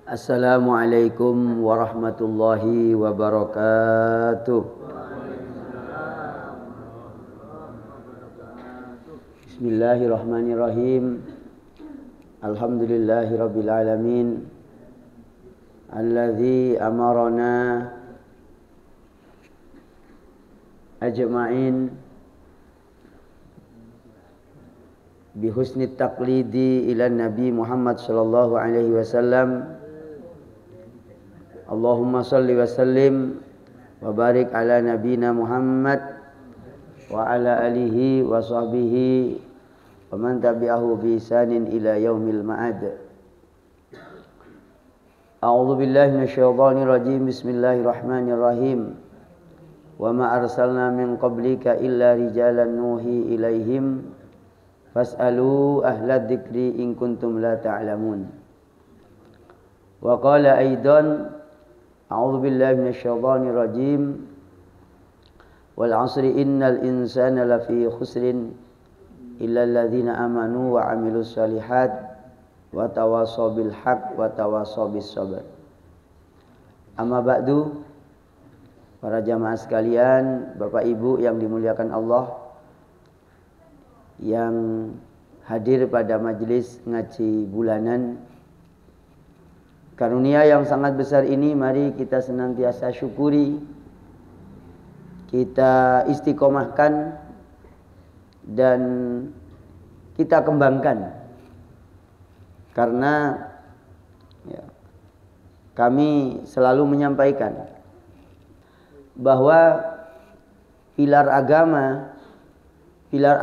Assalamualaikum warahmatullahi wabarakatuh. Bismillahirrahmanirrahim. Alhamdulillahi rabbil alamin. Alladzi amarana ajma'in bihusni taqlidi ila Nabi Muhammad sallallahu alaihi wasallam. Allahumma salli wa sallim wa barik ala nabina Muhammad wa ala alihi wa sahbihi wa man tabi'ahu bi ihsanin ila yaumil ma'ad. A'udzu billahi minasyaitonir rajim. Bismillahirrahmanirrahim. Wa ma arsalna min qablika illa rijalan nuhi ilaihim fas'alu ahla dzikri in kuntum la ta'lamun. Wa qala aidan a'udzu billahi minasyaitonir rajim. Wal 'asri innal insana lafi khusrin illa alladzina amanu wa 'amilus shalihat wa tawassaw bil haqq wa tawassaw bis sabr. Amma ba'du, para jamaah sekalian, Bapak Ibu yang dimuliakan Allah, yang hadir pada majelis ngaji bulanan, karunia yang sangat besar ini mari kita senantiasa syukuri, kita istiqomahkan dan kita kembangkan. Karena kami selalu menyampaikan bahwa pilar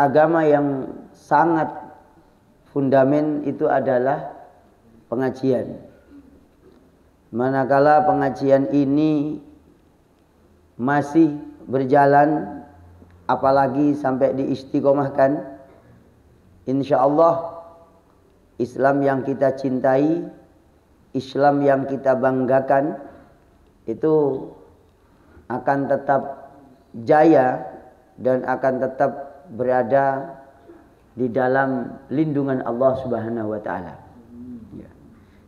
agama yang sangat fundament itu adalah pengajian. Manakala pengajian ini masih berjalan, apalagi sampai diistiqomahkan, insyaallah Islam yang kita cintai, Islam yang kita banggakan itu akan tetap jaya dan akan tetap berada di dalam lindungan Allah Subhanahu wa taala.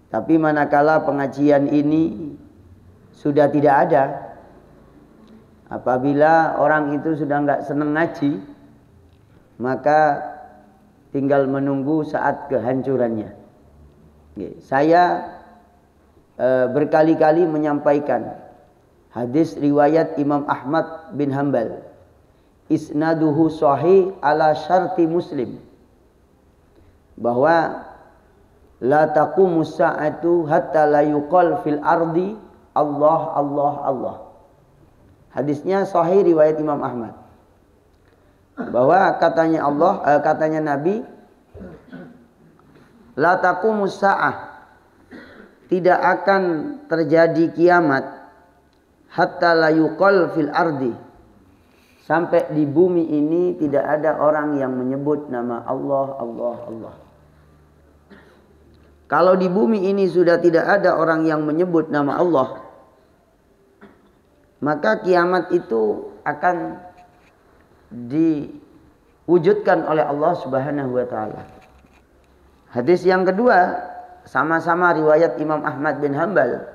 Tapi manakala pengajian ini sudah tidak ada, apabila orang itu sudah enggak senang ngaji, maka tinggal menunggu saat kehancurannya. Saya berkali-kali menyampaikan hadis riwayat Imam Ahmad bin Hanbal, isnaduhu sahih ala syarti Muslim, bahwa la taqumus sa'atu hatta la yuqal fil ardi Allah Allah Allah. Hadisnya sahih riwayat Imam Ahmad, bahwa katanya Allah, katanya Nabi, la taqumus sa'ah, tidak akan terjadi kiamat, hatta la yuqal fil ardi, sampai di bumi ini tidak ada orang yang menyebut nama Allah Allah Allah. Kalau di bumi ini sudah tidak ada orang yang menyebut nama Allah, maka kiamat itu akan diwujudkan oleh Allah Subhanahu wa taala. Hadis yang kedua sama-sama riwayat Imam Ahmad bin Hanbal,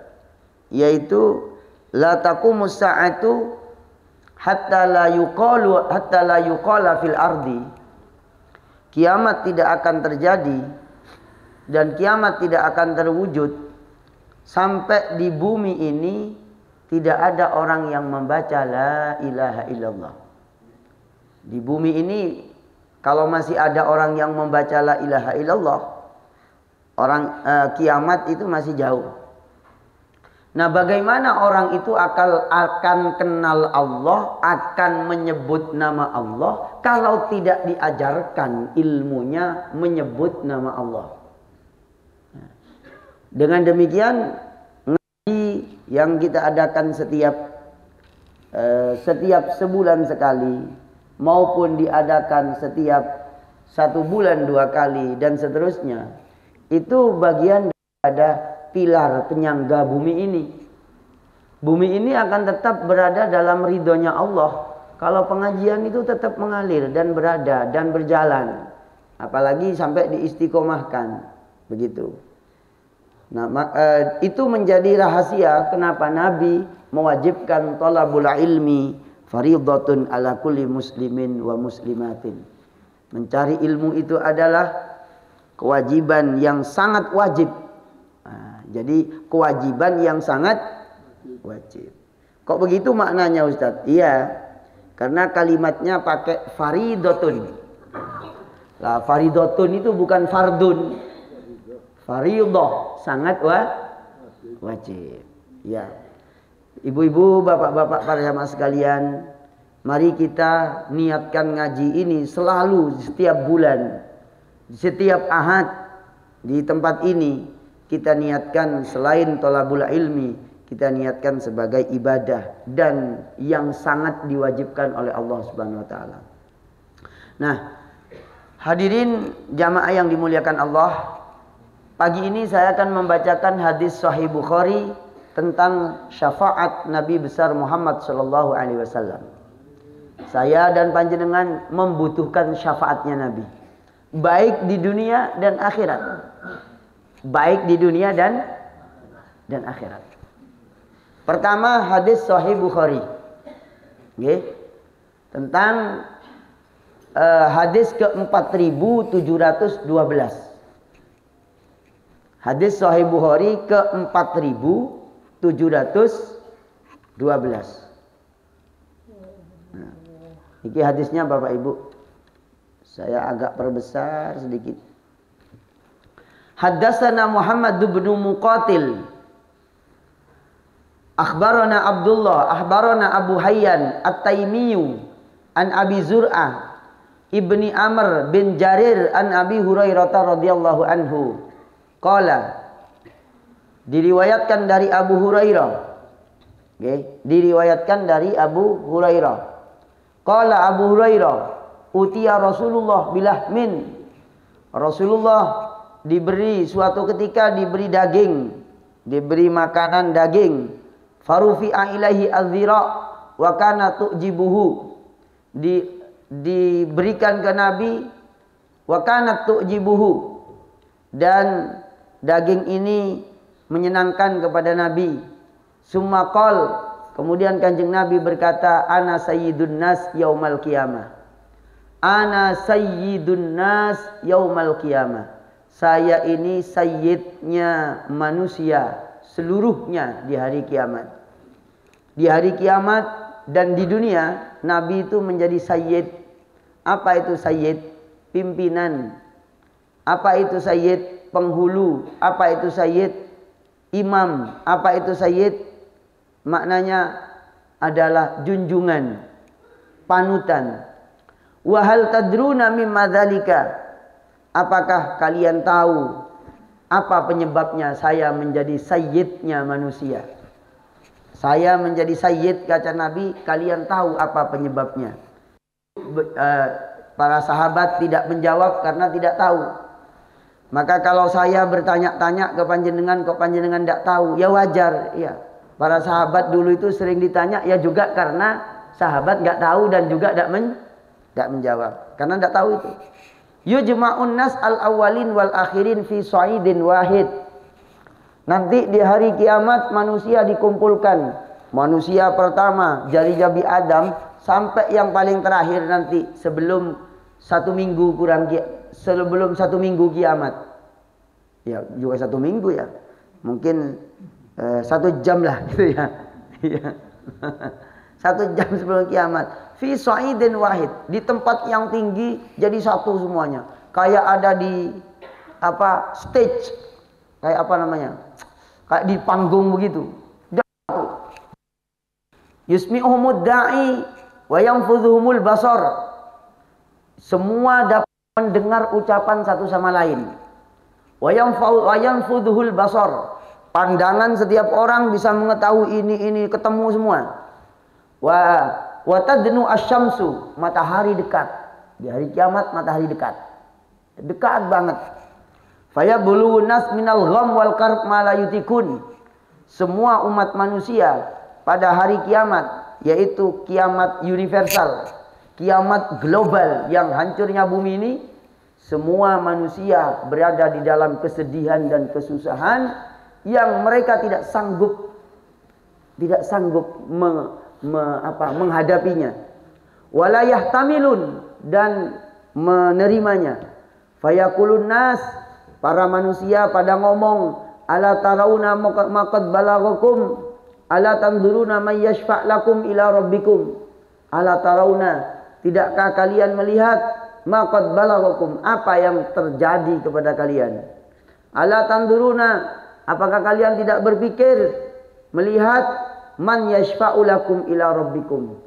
yaitu la taqumus sa'atu hatta la yuqala fil ardi. Kiamat tidak akan terjadi dan kiamat tidak akan terwujud sampai di bumi ini tidak ada orang yang membaca la ilaha illallah. Di bumi ini kalau masih ada orang yang membaca la ilaha illallah, kiamat itu masih jauh. Nah, bagaimana orang itu akan kenal Allah, akan menyebut nama Allah, kalau tidak diajarkan ilmunya menyebut nama Allah? Dengan demikian, ngaji yang kita adakan setiap sebulan sekali, maupun diadakan setiap 1 bulan 2 kali dan seterusnya, itu bagian daripada pilar penyangga bumi ini. Bumi ini akan tetap berada dalam ridhonya Allah kalau pengajian itu tetap mengalir dan berada dan berjalan, apalagi sampai diistiqomahkan, begitu. Nah, itu menjadi rahasia kenapa Nabi mewajibkan thalabul ilmi fardhatun ala kulli muslimin wa muslimatin. Mencari ilmu itu adalah kewajiban yang sangat wajib. Nah, jadi kewajiban yang sangat wajib. Kok begitu maknanya Ustaz? Iya, karena kalimatnya pakai faridotun. Lah faridotun itu bukan fardun. Faridah, sangat wajib. Ya. Ibu-ibu, bapak-bapak, para jamaah sekalian, mari kita niatkan ngaji ini selalu setiap bulan, setiap ahad di tempat ini kita niatkan selain thalabul ilmi, kita niatkan sebagai ibadah dan yang sangat diwajibkan oleh Allah Subhanahu wa taala. Nah, hadirin jamaah yang dimuliakan Allah, pagi ini saya akan membacakan hadis Sahih Bukhari tentang syafaat Nabi besar Muhammad sallallahu alaihi wasallam. Saya dan panjenengan membutuhkan syafaatnya Nabi, baik di dunia dan akhirat. Baik di dunia dan akhirat. Pertama, hadis Sahih Bukhari. Okay. Tentang hadis ke-4712. Hadis Sahih Bukhari ke-4712. Nah, ini hadisnya Bapak Ibu. Saya agak perbesar sedikit. Haddatsana Muhammad bin Muqatil. Akhbarana Abdullah, akhbarana Abu Hayyan At-Taimiyyu an Abi Zur'ah ibni Amr bin Jarir an Abi Hurairah radhiyallahu anhu. Qala, diriwayatkan dari Abu Hurairah. Okay. Diriwayatkan dari Abu Hurairah. Qala Abu Hurairah, utiya Rasulullah bilahmin. Rasulullah diberi suatu ketika diberi daging, diberi makanan daging. Farufi'a ilaihi az-zira' wa kana tu'jibuhu. Diberikan ke Nabi wa kana tu'jibuhu, dan daging ini menyenangkan kepada Nabi. Summa qol, kemudian Kanjeng Nabi berkata, ana sayyidun nas yaumal qiyamah. Ana sayyidun nas yaumal qiyamah. Saya ini sayyidnya manusia seluruhnya di hari kiamat. Di hari kiamat dan di dunia, Nabi itu menjadi sayyid. Apa itu sayyid? Pimpinan. Apa itu sayyid? Penghulu. Apa itu sayyid? Imam. Apa itu sayyid? Maknanya adalah junjungan, panutan. Wa hal tadruna mimma dzalika? Apakah kalian tahu apa penyebabnya saya menjadi sayyidnya manusia? Saya menjadi sayyid, kata Nabi, kalian tahu apa penyebabnya? Para sahabat tidak menjawab karena tidak tahu. Maka kalau saya bertanya-tanya ke panjenengan, kok panjenengan tidak tahu, ya wajar. Ya. Para sahabat dulu itu sering ditanya, ya juga karena sahabat nggak tahu dan juga tidak menjawab. Karena tidak tahu itu. Yujma'un nas al-awwalin wal akhirin fi sa'idin wahid. Nanti di hari kiamat manusia dikumpulkan. Manusia pertama dari Nabi Adam sampai yang paling terakhir nanti sebelum 1 minggu sebelum 1 minggu kiamat. Ya juga 1 minggu ya. Mungkin 1 jam lah gitu ya. 1 jam sebelum kiamat. Fi sa'idin wahid, di tempat yang tinggi jadi satu semuanya. Kayak ada di stage, kayak apa namanya? Kayak di panggung begitu. Yusmi'uhumud da'i wa yanfudhuhumul basar. Semua dapat mendengar ucapan satu sama lain. Wa yanfudhuhul basar. Pandangan setiap orang bisa mengetahui ini ketemu semua. Wa tadnu asy-syamsu, matahari dekat. Di hari kiamat matahari dekat. Dekat banget. Fayabulu nas minal gham wal karb ma la yutikun. Semua umat manusia pada hari kiamat, yaitu kiamat universal, kiamat global yang hancurnya bumi ini, semua manusia berada di dalam kesedihan dan kesusahan yang mereka tidak sanggup menghadapinya. Wala yahtamilun, dan menerimanya. Fayaqulun nas, para manusia pada ngomong, ala tarawna maqad balaghakum, ala tanzuruna may yashfa' lakum ila rabbikum. Ala tarawna, tidakkah kalian melihat maqad balaghakum, apa yang terjadi kepada kalian? Ala tanzuruna, apakah kalian tidak berpikir melihat man yashfa'u lakum ila rabbikum?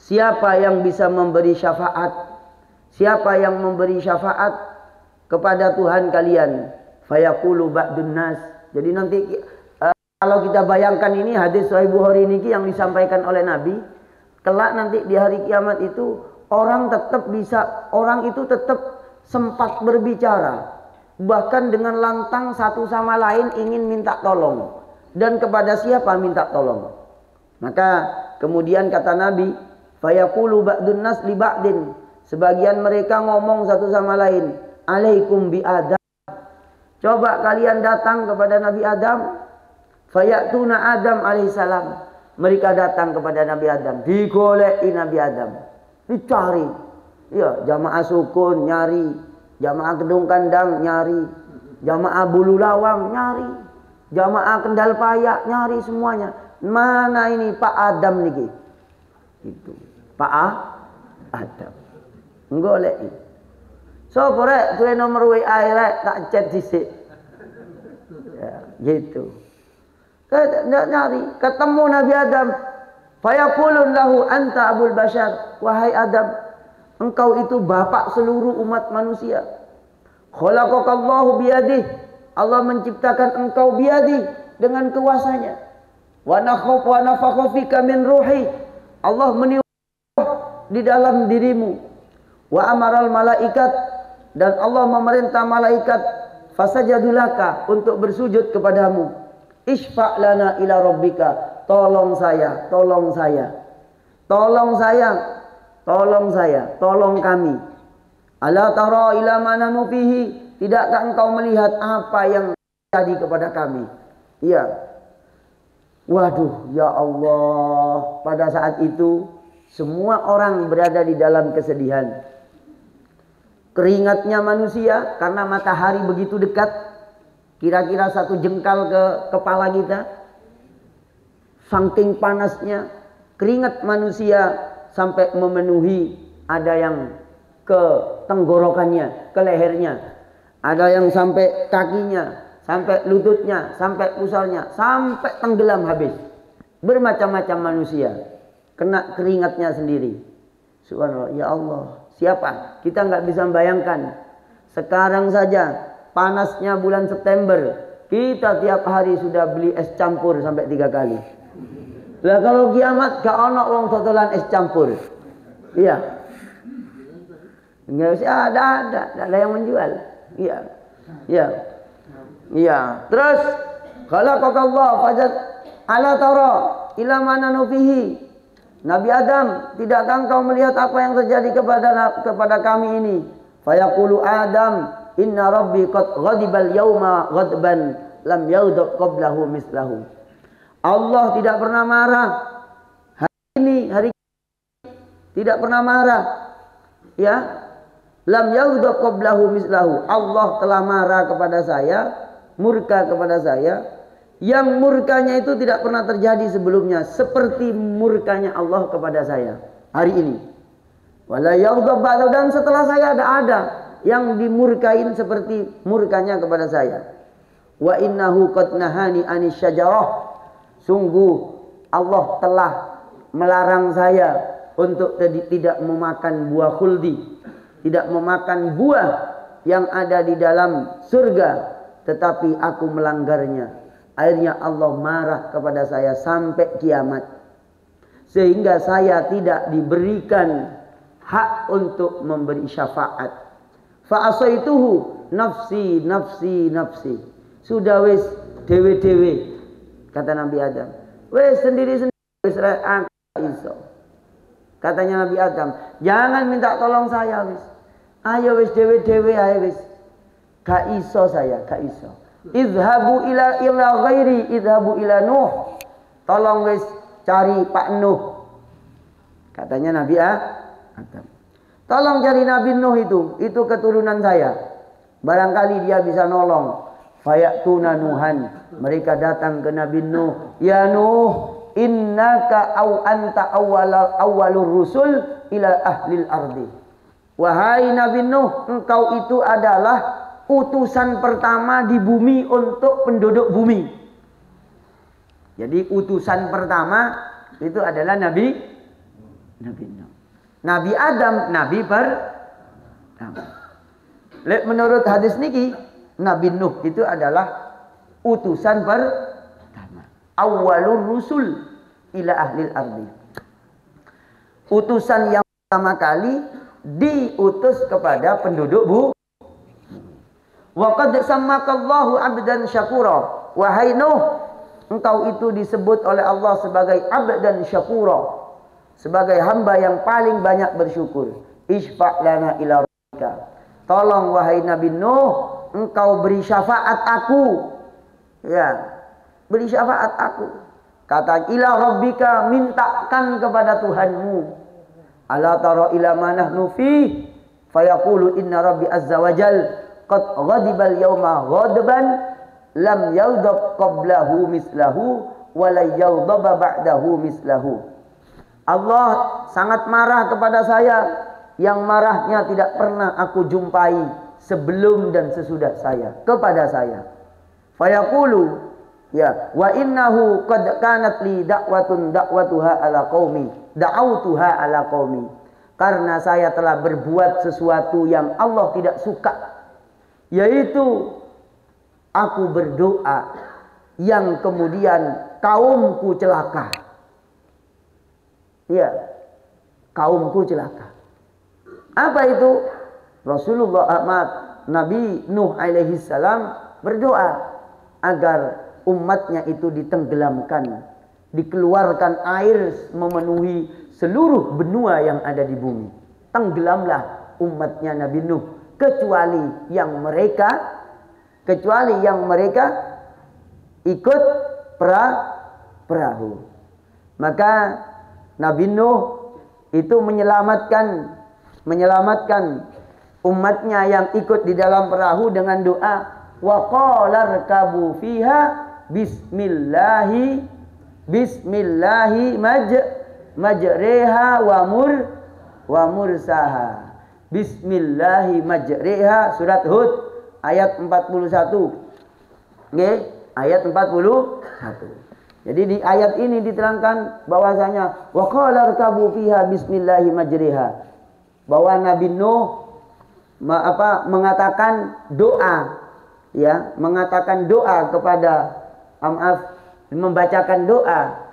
Siapa yang bisa memberi syafaat? Siapa yang memberi syafaat kepada Tuhan kalian? Fayaqulu ba'dun nas. Jadi nanti kalau kita bayangkan ini hadis Sahih Bukhari ini yang disampaikan oleh Nabi, kelak nanti di hari kiamat itu orang itu tetap sempat berbicara, bahkan dengan lantang satu sama lain ingin minta tolong. Dan kepada siapa minta tolong? Maka kemudian kata Nabi, fayaqulu ba'dun nas li ba'din. Sebagian mereka ngomong satu sama lain, alaikum bi Adam. Coba kalian datang kepada Nabi Adam. Fayatuna Adam alaihissalam. Mereka datang kepada Nabi Adam. Digoleki Nabi Adam. Dicari. Ya, jamaah sukun nyari. Jamaah gedung kandang nyari. Jamaah bulu lawang nyari. Jamaah kendal payak nyari semuanya. Mana ini Pak Adam niki? Itu. Pak Adam. Golek. Sopo rek duwe nomor WA rek tak chat dhisik. Ya, gitu. Nyari, ketemu Nabi Adam. Fayaqulun lahu anta abul bashar. Wahai Adam, engkau itu bapak seluruh umat manusia. Khalaqakallahu biyadih. Allah menciptakan engkau biyadih dengan kuasanya. Wa nafakha fika min ruhi. Allah meniup di dalam dirimu. Wa amaral malaikat, dan Allah memerintah malaikat fasajadulaka, untuk bersujud kepadamu. Isfa' lana ila rabbika, tolong saya, tolong saya, tolong saya, tolong saya, tolong kami. Ala tara ila mana nufihi, tidakkah engkau melihat apa yang terjadi kepada kami? Iya. Waduh, ya Allah, pada saat itu semua orang berada di dalam kesedihan. Keringatnya manusia karena matahari begitu dekat, kira-kira 1 jengkal ke kepala kita. Saking panasnya, keringat manusia sampai memenuhi, ada yang ke tenggorokannya, ke lehernya, ada yang sampai kakinya, sampai lututnya, sampai pusalnya, sampai tenggelam habis. Bermacam-macam manusia kena keringatnya sendiri. Subhanallah, ya Allah. Siapa? Kita nggak bisa membayangkan. Sekarang saja panasnya bulan September, kita tiap hari sudah beli es campur sampai 3 kali. Lah kalau kiamat gak ono wong totolan es campur. Iya. Enggak usah ada yang menjual. Iya. Iya. Iya. Terus khalaqakallah fajad ala tara ila mana nufihi. Nabi Adam, tidakkah engkau melihat apa yang terjadi kepada kami ini? Fayaqulu Adam, inna rabbi qad ghadibal yauma ghadban lam yaudab qablahu mislahu. Allah tidak pernah marah. Hari ini tidak pernah marah. Ya. Lam yaudab qablahu mislahu. Allah telah marah kepada saya, murka kepada saya. Yang murkanya itu tidak pernah terjadi sebelumnya, seperti murkanya Allah kepada saya hari ini. Wala yaghdab ba'da, dan setelah saya ada yang dimurkain seperti murkanya kepada saya. Wa innahu qad nahani anis syajarah. Sungguh Allah telah melarang saya untuk tidak memakan buah khuldi, tidak memakan buah yang ada di dalam surga, tetapi aku melanggarnya. Akhirnya Allah marah kepada saya sampai kiamat, sehingga saya tidak diberikan hak untuk memberi syafaat. Fa asaituhu nafsi nafsi nafsi. Sudah wis dewe-dewe, kata Nabi Adam. Wis sendiri-sendiri, wis iso. Katanya Nabi Adam, jangan minta tolong saya wis. Ayo wis dewe-dewe ayo wis. Gak iso saya, gak iso. Izhabu ila ghairi, izhabu ila Nuh. Tolong wis cari Pak Nuh. Katanya Nabi Adam. Tolong cari Nabi Nuh itu keturunan saya. Barangkali dia bisa nolong. Fayatuna Nuhan. Mereka datang ke Nabi Nuh. Ya Nuh, innaka anta awwalur rusul ila ahlil ardi. Wahai Nabi Nuh, engkau itu adalah utusan pertama di bumi untuk penduduk bumi. Jadi utusan pertama itu adalah Nabi Nuh. Nabi Adam, Nabi pertama. Menurut hadis niki, Nabi Nuh itu adalah utusan pertama. Awwalur rusul ila ahlil ardi. Utusan yang pertama kali diutus kepada penduduk bumi. Wa qad sammakallahu 'abdan syakura. Wahai Nuh, engkau itu disebut oleh Allah sebagai 'abdan syakura, sebagai hamba yang paling banyak bersyukur. Isfa' lana ila rabbika. Tolong wahai Nabi Nuh, engkau beri syafaat aku. Ya, beri syafaat aku. Kata ila rabbika, mintakan kepada Tuhanmu. Ala tara ila ma nahnu fi fayaqulu inna rabbi azza wajal qad ghadibal yawma ghadban lam yaghdab qablahu mislahu wa la yaghdab ba'dahu mislahu. Allah sangat marah kepada saya yang marahnya tidak pernah aku jumpai sebelum dan sesudah saya kepada saya. Fayaqulu ya wa innahu qad kanat li da'watuha ala qaumi da'autuha ala qaumi. Karena saya telah berbuat sesuatu yang Allah tidak suka, yaitu aku berdoa yang kemudian kaumku celaka. Ya, kaumku celaka. Apa itu? Rasulullah Ahmad, Nabi Nuh alaihi salam berdoa agar umatnya itu ditenggelamkan, dikeluarkan air memenuhi seluruh benua yang ada di bumi. Tenggelamlah umatnya Nabi Nuh, kecuali yang mereka ikut perahu. Maka Nabi Nuh itu menyelamatkan umatnya yang ikut di dalam perahu dengan doa wa qala rkabu fiha bismillahi majreha wa mursaha. Bismillahi majreha, surat Hud ayat 41. Nggih, ayat 41. Jadi di ayat ini diterangkan bahwasanya wa qala rkabu fiha bismillahi majreha, bahwa Nabi Nuh mengatakan doa, ya, mengatakan doa kepada membacakan doa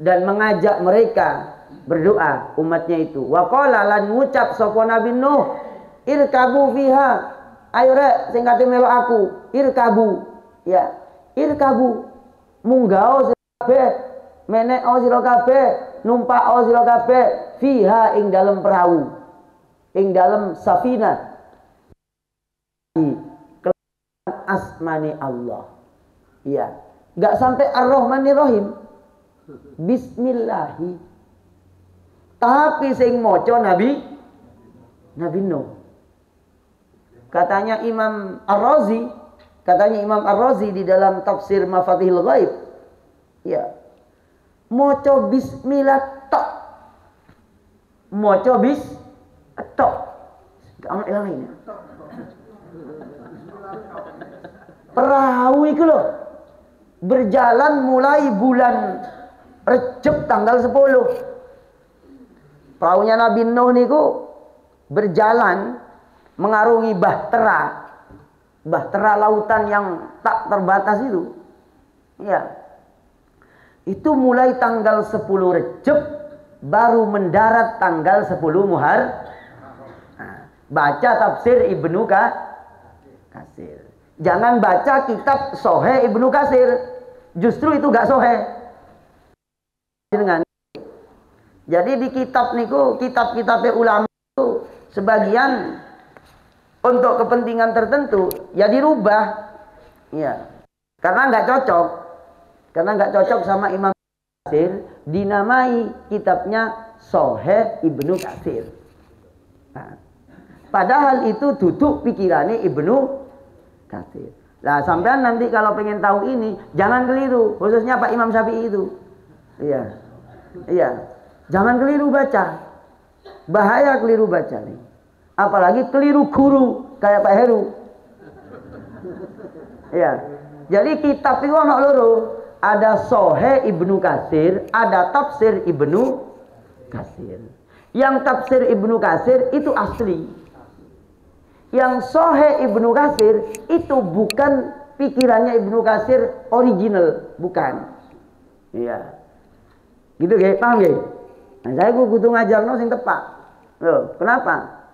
dan mengajak mereka berdoa umatnya itu. Wa qala lan ngucap sapa Nabi Nuh, irkabu fiha, ayo rek sing kate melu aku, irkabu, ya, irkabu, munggah sira kabeh, menek sira kabeh, numpak sira kabeh, fiha ing dalam perahu, ing dalam safina, asmani Allah. Ya, enggak sampai Ar-Rahmanir Rahim. Bismillahi. Tapi sing maca Nabi Nuh. Katanya Imam Ar-Razi di dalam tafsir Mafatihul Ghaib, ya, maca bismillah tok. Maca bis tok. Ana lain. Perahu itu loh berjalan mulai bulan Rejab tanggal 10. Perahunya Nabi Nuh niku berjalan mengarungi bahtera lautan yang tak terbatas itu. Ya. Itu mulai tanggal 10 Rejab, baru mendarat tanggal 10 Muharram. Nah, baca tafsir Ibnu Katsir. Jangan baca kitab Sahih Ibnu Katsir. Justru itu gak sahih. Jadi di kitab niku, kitab-kitab ulama itu sebagian untuk kepentingan tertentu ya dirubah. Iya. Karena nggak cocok. Karena nggak cocok sama Imam Katsir, dinamai kitabnya Sahih Ibnu Katsir. Nah, padahal itu duduk pikirannya Ibnu Katsir. Nah, sampean nanti kalau pengen tahu ini, jangan keliru, khususnya Pak Imam Syafi'i itu. Iya. Iya. Jangan keliru baca. Bahaya keliru baca nih. Apalagi keliru guru kayak Pak Heru. Iya. Jadi kitab itu ono loro. Ada Sahih Ibnu Katsir, ada Tafsir Ibnu Katsir. Yang Tafsir Ibnu Katsir itu asli. Yang Sahih Ibnu Katsir itu bukan pikirannya Ibnu Katsir original, bukan. Iya. Gitu nggih, paham nggih? Nah, saya kudu ngajarno sing tepat. Loh, kenapa?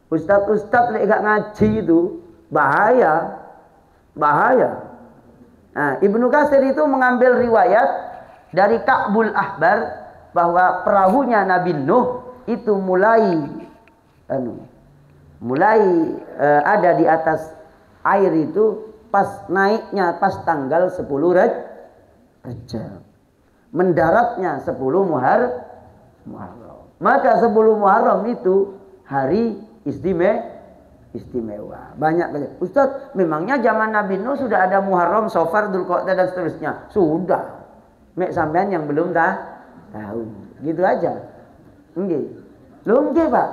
Ustaz-ustaz lek gak ngaji itu bahaya. Bahaya. Nah, Ibnu Katsir itu mengambil riwayat dari Ka'bul Ahbar bahwa perahunya Nabi Nuh itu mulai ada di atas air itu pas naiknya pas tanggal 10 Rajab. Mendaratnya 10 Muharram. Maka 10 Muharram itu hari istimewa. Banyak. Ustaz, memangnya zaman Nabi Nuh sudah ada Muharram, Safar, Dzulqa'dah dan seterusnya? Sudah. Mek sampean yang belum tahu. Gitu aja. Nggih. Lho nggih, Pak.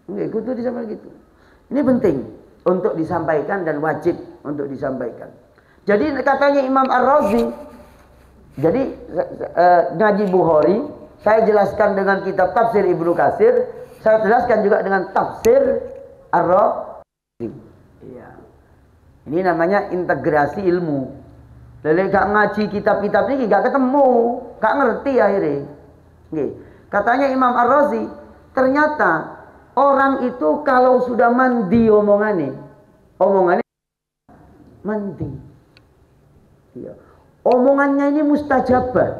Nggih, kudu disampaikan gitu. Ini penting untuk disampaikan dan wajib untuk disampaikan. Jadi katanya Imam Ar-Razi, jadi ngaji Bukhari, saya jelaskan dengan kitab Tafsir Ibnu Katsir, saya jelaskan juga dengan Tafsir Ar-Razi. Iya. Ini namanya integrasi ilmu. Lele gak ngaji kitab-kitab ini gak ketemu, gak ngerti akhirnya. Nggih. Katanya Imam Ar-Razi, ternyata orang itu kalau sudah mandi omongannya mandi. Iya. Omongannya ini mustajabah.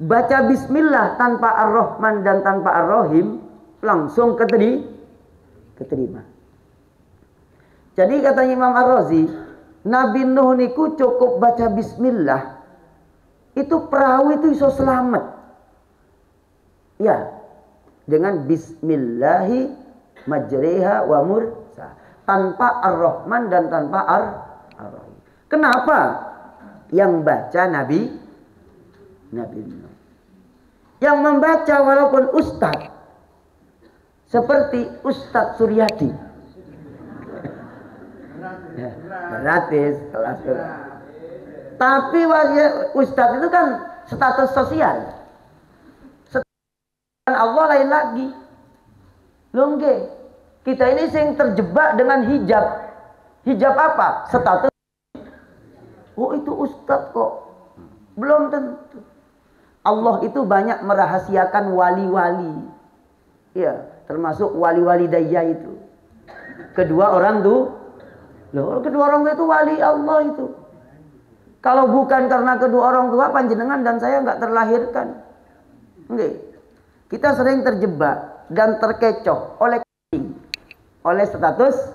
Baca bismillah tanpa ar-Rahman dan tanpa ar-Rahim langsung keterima. Jadi katanya Imam Ar-Razi, Nabi Nuh niku cukup baca bismillah, itu perahu itu iso selamat. Ya, dengan bismillahi majriha wa mursa, tanpa ar-Rahman dan tanpa ar-Rahim. Kenapa? Yang baca Nabi Nuh. Yang membaca walaupun ustadz seperti Ustadz Suryadi. Gratis kelas. Tapi ustadz itu kan status sosial. Allah lain lagi. Loh nggih. Kita ini sing terjebak dengan hijab. Hijab apa? Status. Oh itu ustadz kok. Belum tentu. Allah itu banyak merahasiakan wali-wali. Ya, termasuk wali-wali daya itu. Kedua orang itu wali Allah itu. Kalau bukan karena kedua orang tua panjenengan dan saya nggak terlahirkan. Nggih. Kita sering terjebak dan terkecoh oleh status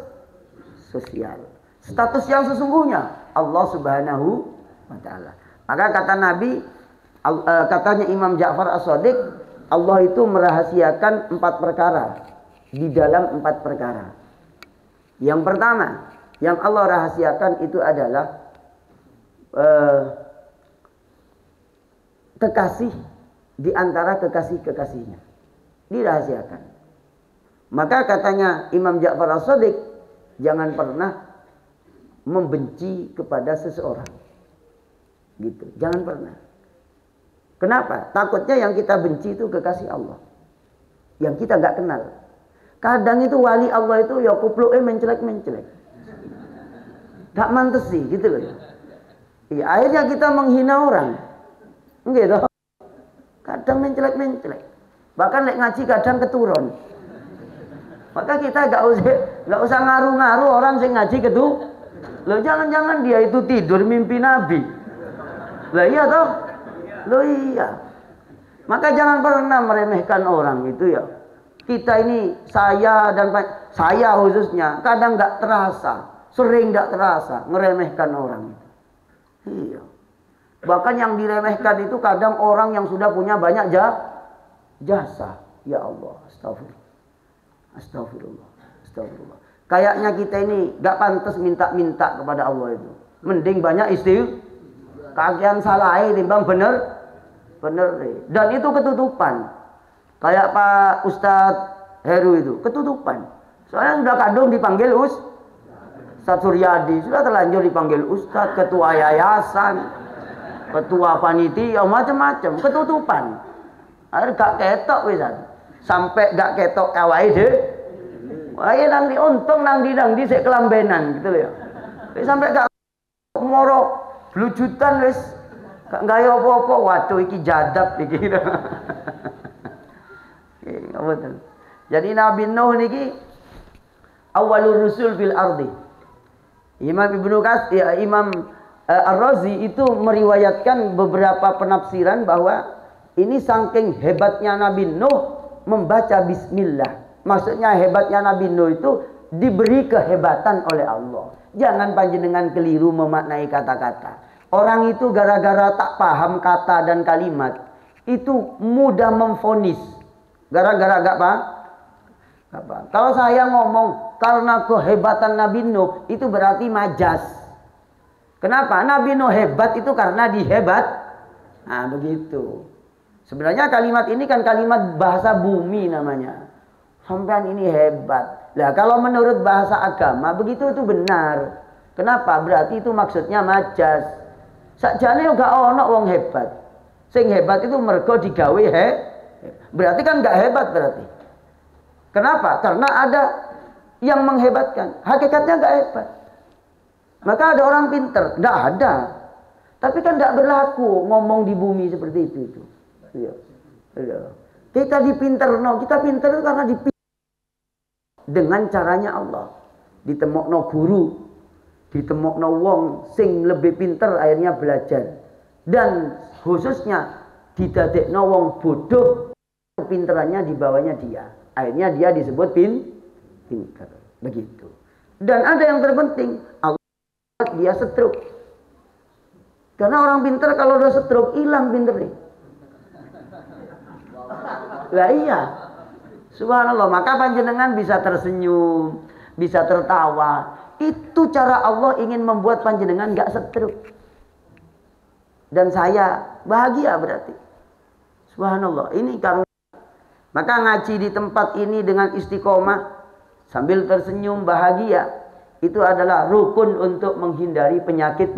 sosial. Status yang sesungguhnya Allah Subhanahu wa taala. Maka kata Nabi, katanya Imam Ja'far As-Shadiq, Allah itu merahasiakan 4 perkara di dalam 4 perkara. Yang pertama, yang Allah rahasiakan itu adalah kekasih di antara kekasih-kekasihnya. Dirahasiakan. Maka katanya Imam Ja'far As-Shadiq, jangan pernah membenci kepada seseorang. Gitu. Jangan pernah. Kenapa? Takutnya yang kita benci itu kekasih Allah. Yang kita nggak kenal. Kadang itu wali Allah itu ya kupluke mencelek-mencelek. Gak mantes sih, gitu loh. Ya, akhirnya kita menghina orang. Gitu. Kadang mencelek-mencelek. Bahkan lek ngaji kadang keturun. Maka kita gak usah ngaruh-ngaruh orang sing ngaji Loh jangan-jangan dia itu tidur mimpi Nabi. Lah iya toh? Loh iya. Maka jangan pernah meremehkan orang itu ya. Kita ini saya khususnya kadang nggak terasa Sering tidak terasa ngeremehkan orang itu. Iya. Bahkan yang diremehkan itu kadang orang yang sudah punya banyak jasa. Ya Allah, astagfirullah. Astagfirullah. Astagfirullah. Kayaknya kita ini gak pantas minta-minta kepada Allah itu. Mending banyak kagian salah timbang bener. Dan itu ketutupan. Kayak Pak Ustadz Heru itu ketutupan. Soalnya sudah kadung dipanggil Ustadz Suryadi, sudah terlanjur dipanggil Ustadz, ketua yayasan, ketua panitia, macam-macam, ketutupan. Akhirnya gak ketok wisan. Sampai gak ketok awake deh. Wah, nang untung nang di sik kelambenan gitu ya. Sampai gak moro blujutan wis gak gawe apa-apa. Waduh iki jadab iki. Betul. Jadi Nabi Nuh niki awalur rusul fil ardi. Imam Ar-Razi itu meriwayatkan beberapa penafsiran bahwa ini saking hebatnya Nabi Nuh membaca bismillah. Maksudnya hebatnya Nabi Nuh itu diberi kehebatan oleh Allah. Jangan panjenengan keliru memaknai kata-kata. Orang itu gara-gara tak paham kata dan kalimat itu mudah memvonis. Gara-gara gak paham. Kalau saya ngomong karena kehebatan Nabi Nuh itu berarti majas. Kenapa? Nabi Nuh hebat itu karena dihebat. Nah begitu. Sebenarnya kalimat ini kan kalimat bahasa bumi namanya. Sampean ini hebat. Lah kalau menurut bahasa agama begitu itu benar. Kenapa? Berarti itu maksudnya majas. Sakjane gak ono wong hebat. Sing hebat itu mergo digawe berarti kan gak hebat berarti. Kenapa? Karena ada yang menghebatkan. Hakikatnya gak hebat. Maka ada orang pinter. Gak ada. Tapi kan gak berlaku ngomong di bumi seperti itu. Iya. Kita dipinterno. Kita pinter itu karena dengan caranya Allah. Ditemokno guru. Ditemokno wong sing lebih pinter akhirnya belajar. Dan khususnya didadekno wong bodoh. Kepinterannya di bawahnya dia. Akhirnya dia disebut pinter. Begitu. Dan ada yang terpenting. Allah dia setruk. Karena orang pinter kalau udah setruk hilang pinternya. Lah iya. Subhanallah. Maka panjenengan bisa tersenyum. Bisa tertawa. Itu cara Allah ingin membuat panjenengan gak setruk. Dan saya bahagia berarti. Subhanallah. Ini karena maka ngaji di tempat ini dengan istiqomah sambil tersenyum bahagia itu adalah rukun untuk menghindari penyakit.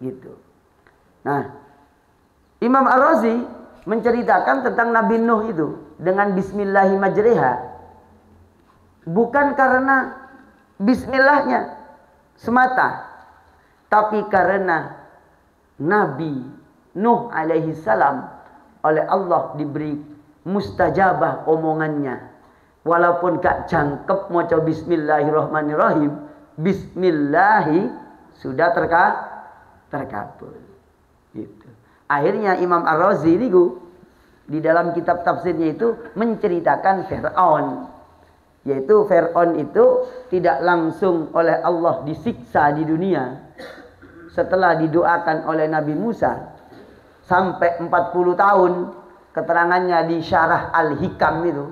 Gitu. Nah, Imam Ar-Razi menceritakan tentang Nabi Nuh itu dengan bismillahirrahmanirrahim. Bukan karena bismillahnya semata, tapi karena Nabi Nuh alaihi salam oleh Allah diberi mustajabah omongannya. Walaupun gak jangkep maca bismillahirrahmanirrahim, bismillahi sudah terkabul. Gitu. Akhirnya Imam Ar-Razi niku di dalam kitab tafsirnya itu menceritakan Fir'aun. Yaitu Fir'aun itu tidak langsung oleh Allah disiksa di dunia. Setelah didoakan oleh Nabi Musa sampai 40 tahun, keterangannya di Syarah Al-Hikam itu,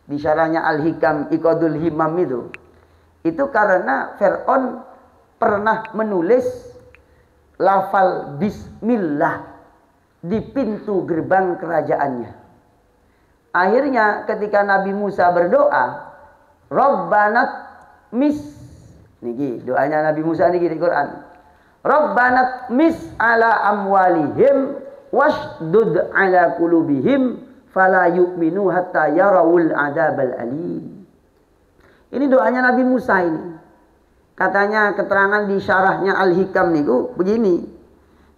di syarahnya Al-Hikam Iqadul Himam itu karena Fir'aun pernah menulis lafal bismillah di pintu gerbang kerajaannya. Akhirnya ketika Nabi Musa berdoa, Rabbanat mis, niki doanya Nabi Musa niki di Quran. Rabbanat mis ala amwalihim washdud ala qulubihim fala yu'minu hatta yarawul adzabal alim. Ini doanya Nabi Musa ini. Katanya keterangan di syarahnya Al-Hikam niku begini.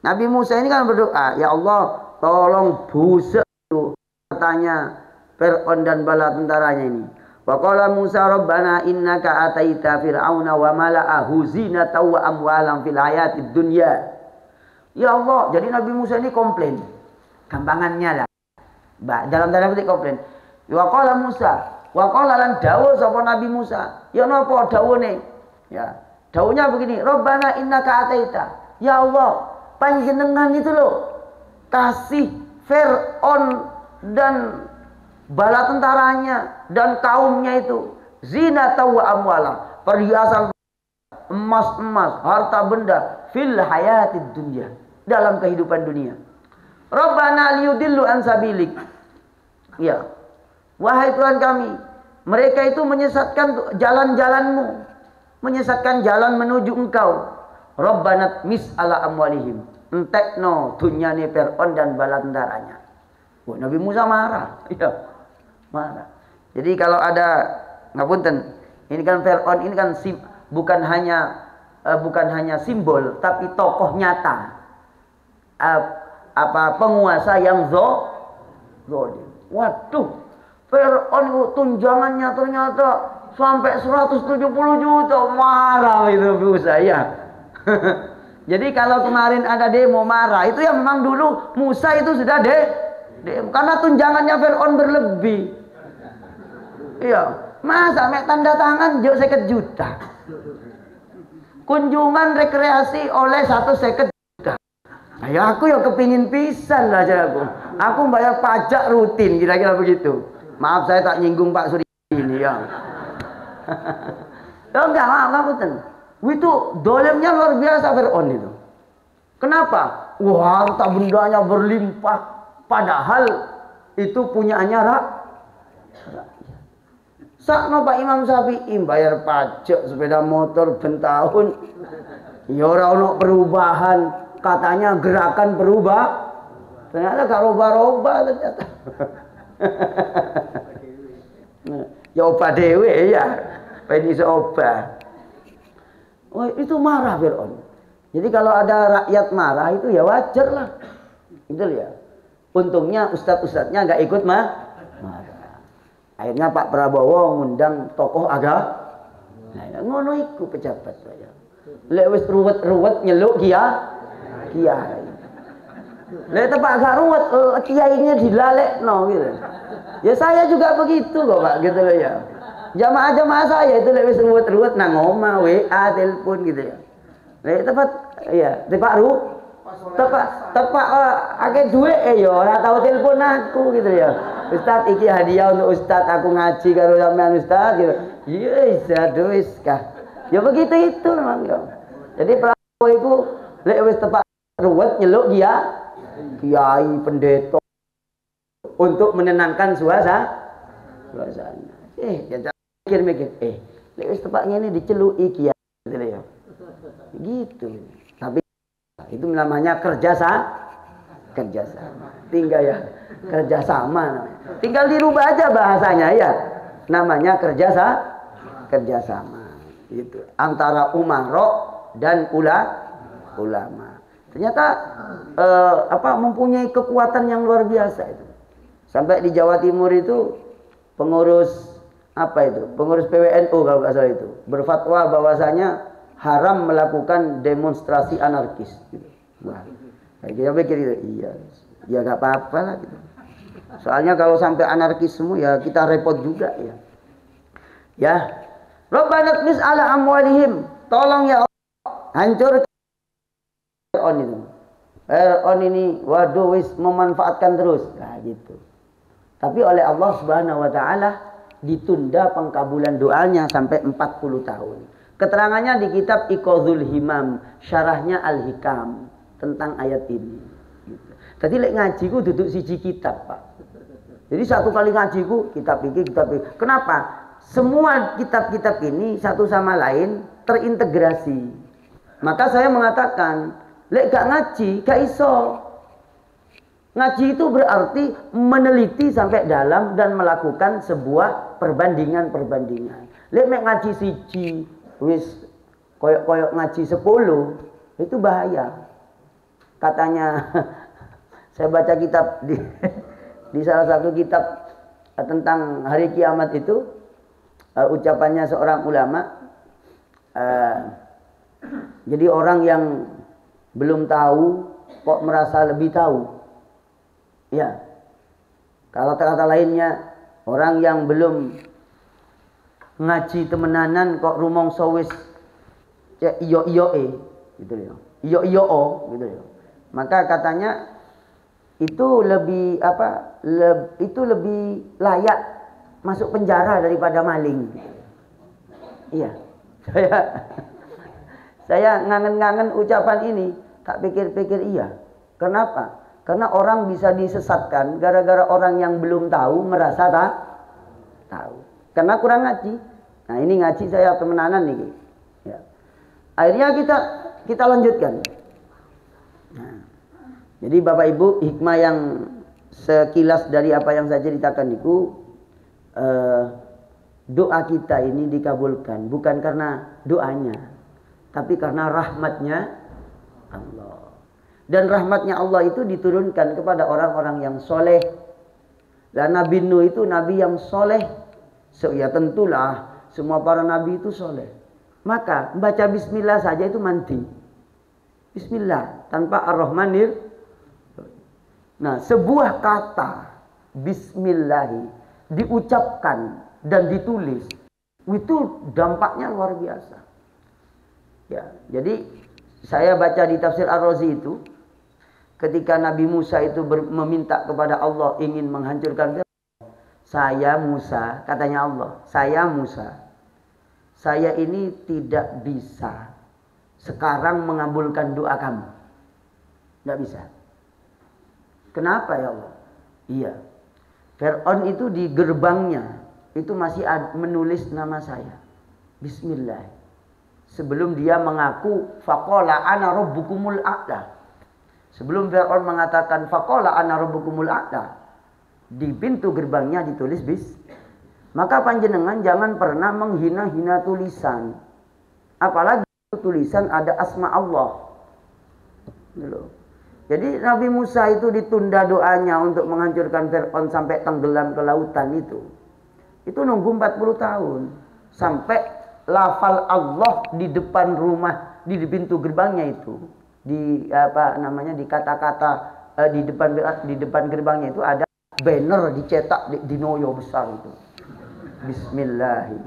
Nabi Musa ini kan berdoa, ya Allah, tolong busuk katanya Fir'aun dan bala tentaranya ini. Wa qala Musa rabbana innaka ataita fir'auna wa mala'ahu zinatan wa amwalan fil hayatid dunya. Ya Allah, jadi Nabi Musa ini komplain. Gampangannya lah. Dalam tanda petik komplain. Wa qala Musa, Wa qala lan dawuh sapa Nabi Musa, ya napa dawuhne? Ya, dawuhnya begini, Rabbana innaka ataita. Ya Allah, panjenengan itu loh kasih Fir'aun dan bala tentaranya dan kaumnya itu zinata wa amwala, perhiasan emas-emas, harta benda fil hayatid dunya, dalam kehidupan dunia. Rabbana liyudillu an sabilik. Ya. Wahai Tuhan kami, mereka itu menyesatkan jalan-jalanmu, menyesatkan jalan menuju Engkau. Rabbana mis ala amwalihim. Entekno dunyane Fir'aun dan bala tentaranya. Oh, Nabi Musa marah. Ya. Marah. Jadi kalau ada ngapunten, ini kan Fir'aun ini kan bukan hanya simbol tapi tokoh nyata. Penguasa yang zalim. Waduh, Fir'aun itu tunjangannya ternyata sampai 170 juta. Marah itu Musa ya. Jadi kalau kemarin ada demo marah, itu ya memang dulu Musa itu sudah demo karena tunjangannya Fir'aun berlebih. Iya, masa mek tanda tangan jo 50 juta. Kunjungan rekreasi oleh 150 juta. Ayo aku ya kepingin pisan lah aku. Aku bayar pajak rutin kira-kira begitu. Maaf saya tak nyinggung Pak Suri ini ya. Oh enggak, maaf ten. Itu dolemnya luar biasa Fir'aun itu. Kenapa? Wah, harta bendanya berlimpah. Padahal itu punyaannya rakyat. Sakno Pak Imam Syafi'i bayar pajak sepeda motor bentahun. Ya ora ono perubahan. Katanya gerakan berubah. Ternyata gak roba-roba ternyata. Ya obah dewe ya. Pengen iso obah. Oh, itu marah Fir'aun. Jadi kalau ada rakyat marah itu ya wajar lah. Gitu ya. Untungnya ustadz-ustadznya nggak ikut marah. Akhirnya Pak Prabowo ngundang tokoh agama. Nah, ngono iku pejabat saya. Lek wis ruwet-ruwet nyeluk kiai. Lek tepak gak ruwet kiainya dilalekno gitu. Ya saya juga begitu kok Pak gitu loh ya. Jamaah-jamaah saya itu lek wis ruwet-ruwet nang omah WA telepon gitu ya. Lek tepat ya, tepak akeh duit ya ora tau telepon aku gitu ya. Ustaz iki hadiah untuk Ustaz, aku ngaji karo sampean Ustaz gitu. Yes, wis kah. Ya begitu itu memang ya. Jadi Prabowo itu lek wis tepak ruwet nyeluk dia kiai pendeta untuk menenangkan suasana. Ya mikir-mikir, lek wis tepak ngene diceluki kiai gitu ya. Gitu. Tapi itu namanya kerjasama. Tinggal ya kerjasama namanya. Tinggal dirubah aja bahasanya ya. Namanya kerjasama. Gitu. Antara umaro dan ulama. Ternyata mempunyai kekuatan yang luar biasa itu. Sampai di Jawa Timur itu pengurus PWNU kalau nggak salah itu berfatwa bahwasanya haram melakukan demonstrasi anarkis gitu. Wah, kita pikir itu iya nggak apa-apa lah gitu. Soalnya kalau sampai anarkisme ya kita repot juga ya. Ya, Rabbana tmis ala amwalihim, tolong ya Allah hancurkan Fir'aun itu. Fir'aun ini waduh wis memanfaatkan terus, nah gitu. Tapi oleh Allah Subhanahu wa taala ditunda pengkabulan doanya sampai 40 tahun. Keterangannya di kitab Iqadhul Himam, syarahnya Al-Hikam tentang ayat ini. Gitu. Jadi lek ngaji ku duduk siji kitab, Pak. Jadi satu kali ngaji ku kitab iki. Kenapa? Semua kitab-kitab ini satu sama lain terintegrasi. Maka saya mengatakan, lek gak ngaji, gak iso. Ngaji itu berarti meneliti sampai dalam dan melakukan sebuah perbandingan. Lek mek ngaji siji wis koyok ngaji 10 itu bahaya. Katanya saya baca kitab di salah satu kitab tentang hari kiamat itu ucapannya seorang ulama. Jadi orang yang belum tahu kok merasa lebih tahu. Ya. Kalau kata lainnya orang yang belum ngaji temenanan kok rumangsa wis iyo gitu loh. Iyo gitu loh. Maka katanya itu lebih itu lebih layak masuk penjara daripada maling. Iya. Saya ngangen-ngangen ucapan ini, tak pikir-pikir iya. Kenapa? Karena orang bisa disesatkan gara-gara orang yang belum tahu merasa tak tahu. Karena kurang ngaji. Nah, ini ngaji saya temenanan nih. Ya. Akhirnya kita lanjutkan. Nah, jadi Bapak Ibu, hikmah yang sekilas dari apa yang saya ceritakan itu, doa kita ini dikabulkan bukan karena doanya, tapi karena rahmatnya Allah. Dan rahmatnya Allah itu diturunkan kepada orang-orang yang soleh. Dan Nabi Nuh itu nabi yang soleh. Ya tentulah semua para nabi itu soleh. Maka baca bismillah saja itu mandi. Bismillah tanpa ar-Rahmanir. Nah, sebuah kata bismillahi diucapkan dan ditulis itu dampaknya luar biasa. Ya, jadi saya baca di tafsir Ar-Razi itu, ketika Nabi Musa itu meminta kepada Allah ingin menghancurkan Fir'aun, saya Musa, katanya Allah, saya Musa, saya ini tidak bisa sekarang mengabulkan doa kamu. Tidak bisa. Kenapa ya Allah? Iya. Fir'aun itu di gerbangnya itu masih menulis nama saya. Bismillah. Sebelum dia mengaku faqala ana rabbukumul a'la. Sebelum Fir'aun mengatakan faqala ana rabbukumul a'la, di pintu gerbangnya ditulis bis. Maka panjenengan jangan pernah menghina-hina tulisan. Apalagi tulisan ada asma Allah. Jadi Nabi Musa itu ditunda doanya untuk menghancurkan Fir'aun sampai tenggelam ke lautan itu. Itu nunggu 40 tahun. Sampai lafal Allah di depan rumah, di pintu gerbangnya itu. Di di kata-kata di depan gerbangnya itu ada banner dicetak di noyo besar itu. Bismillahirrahmanirrahim.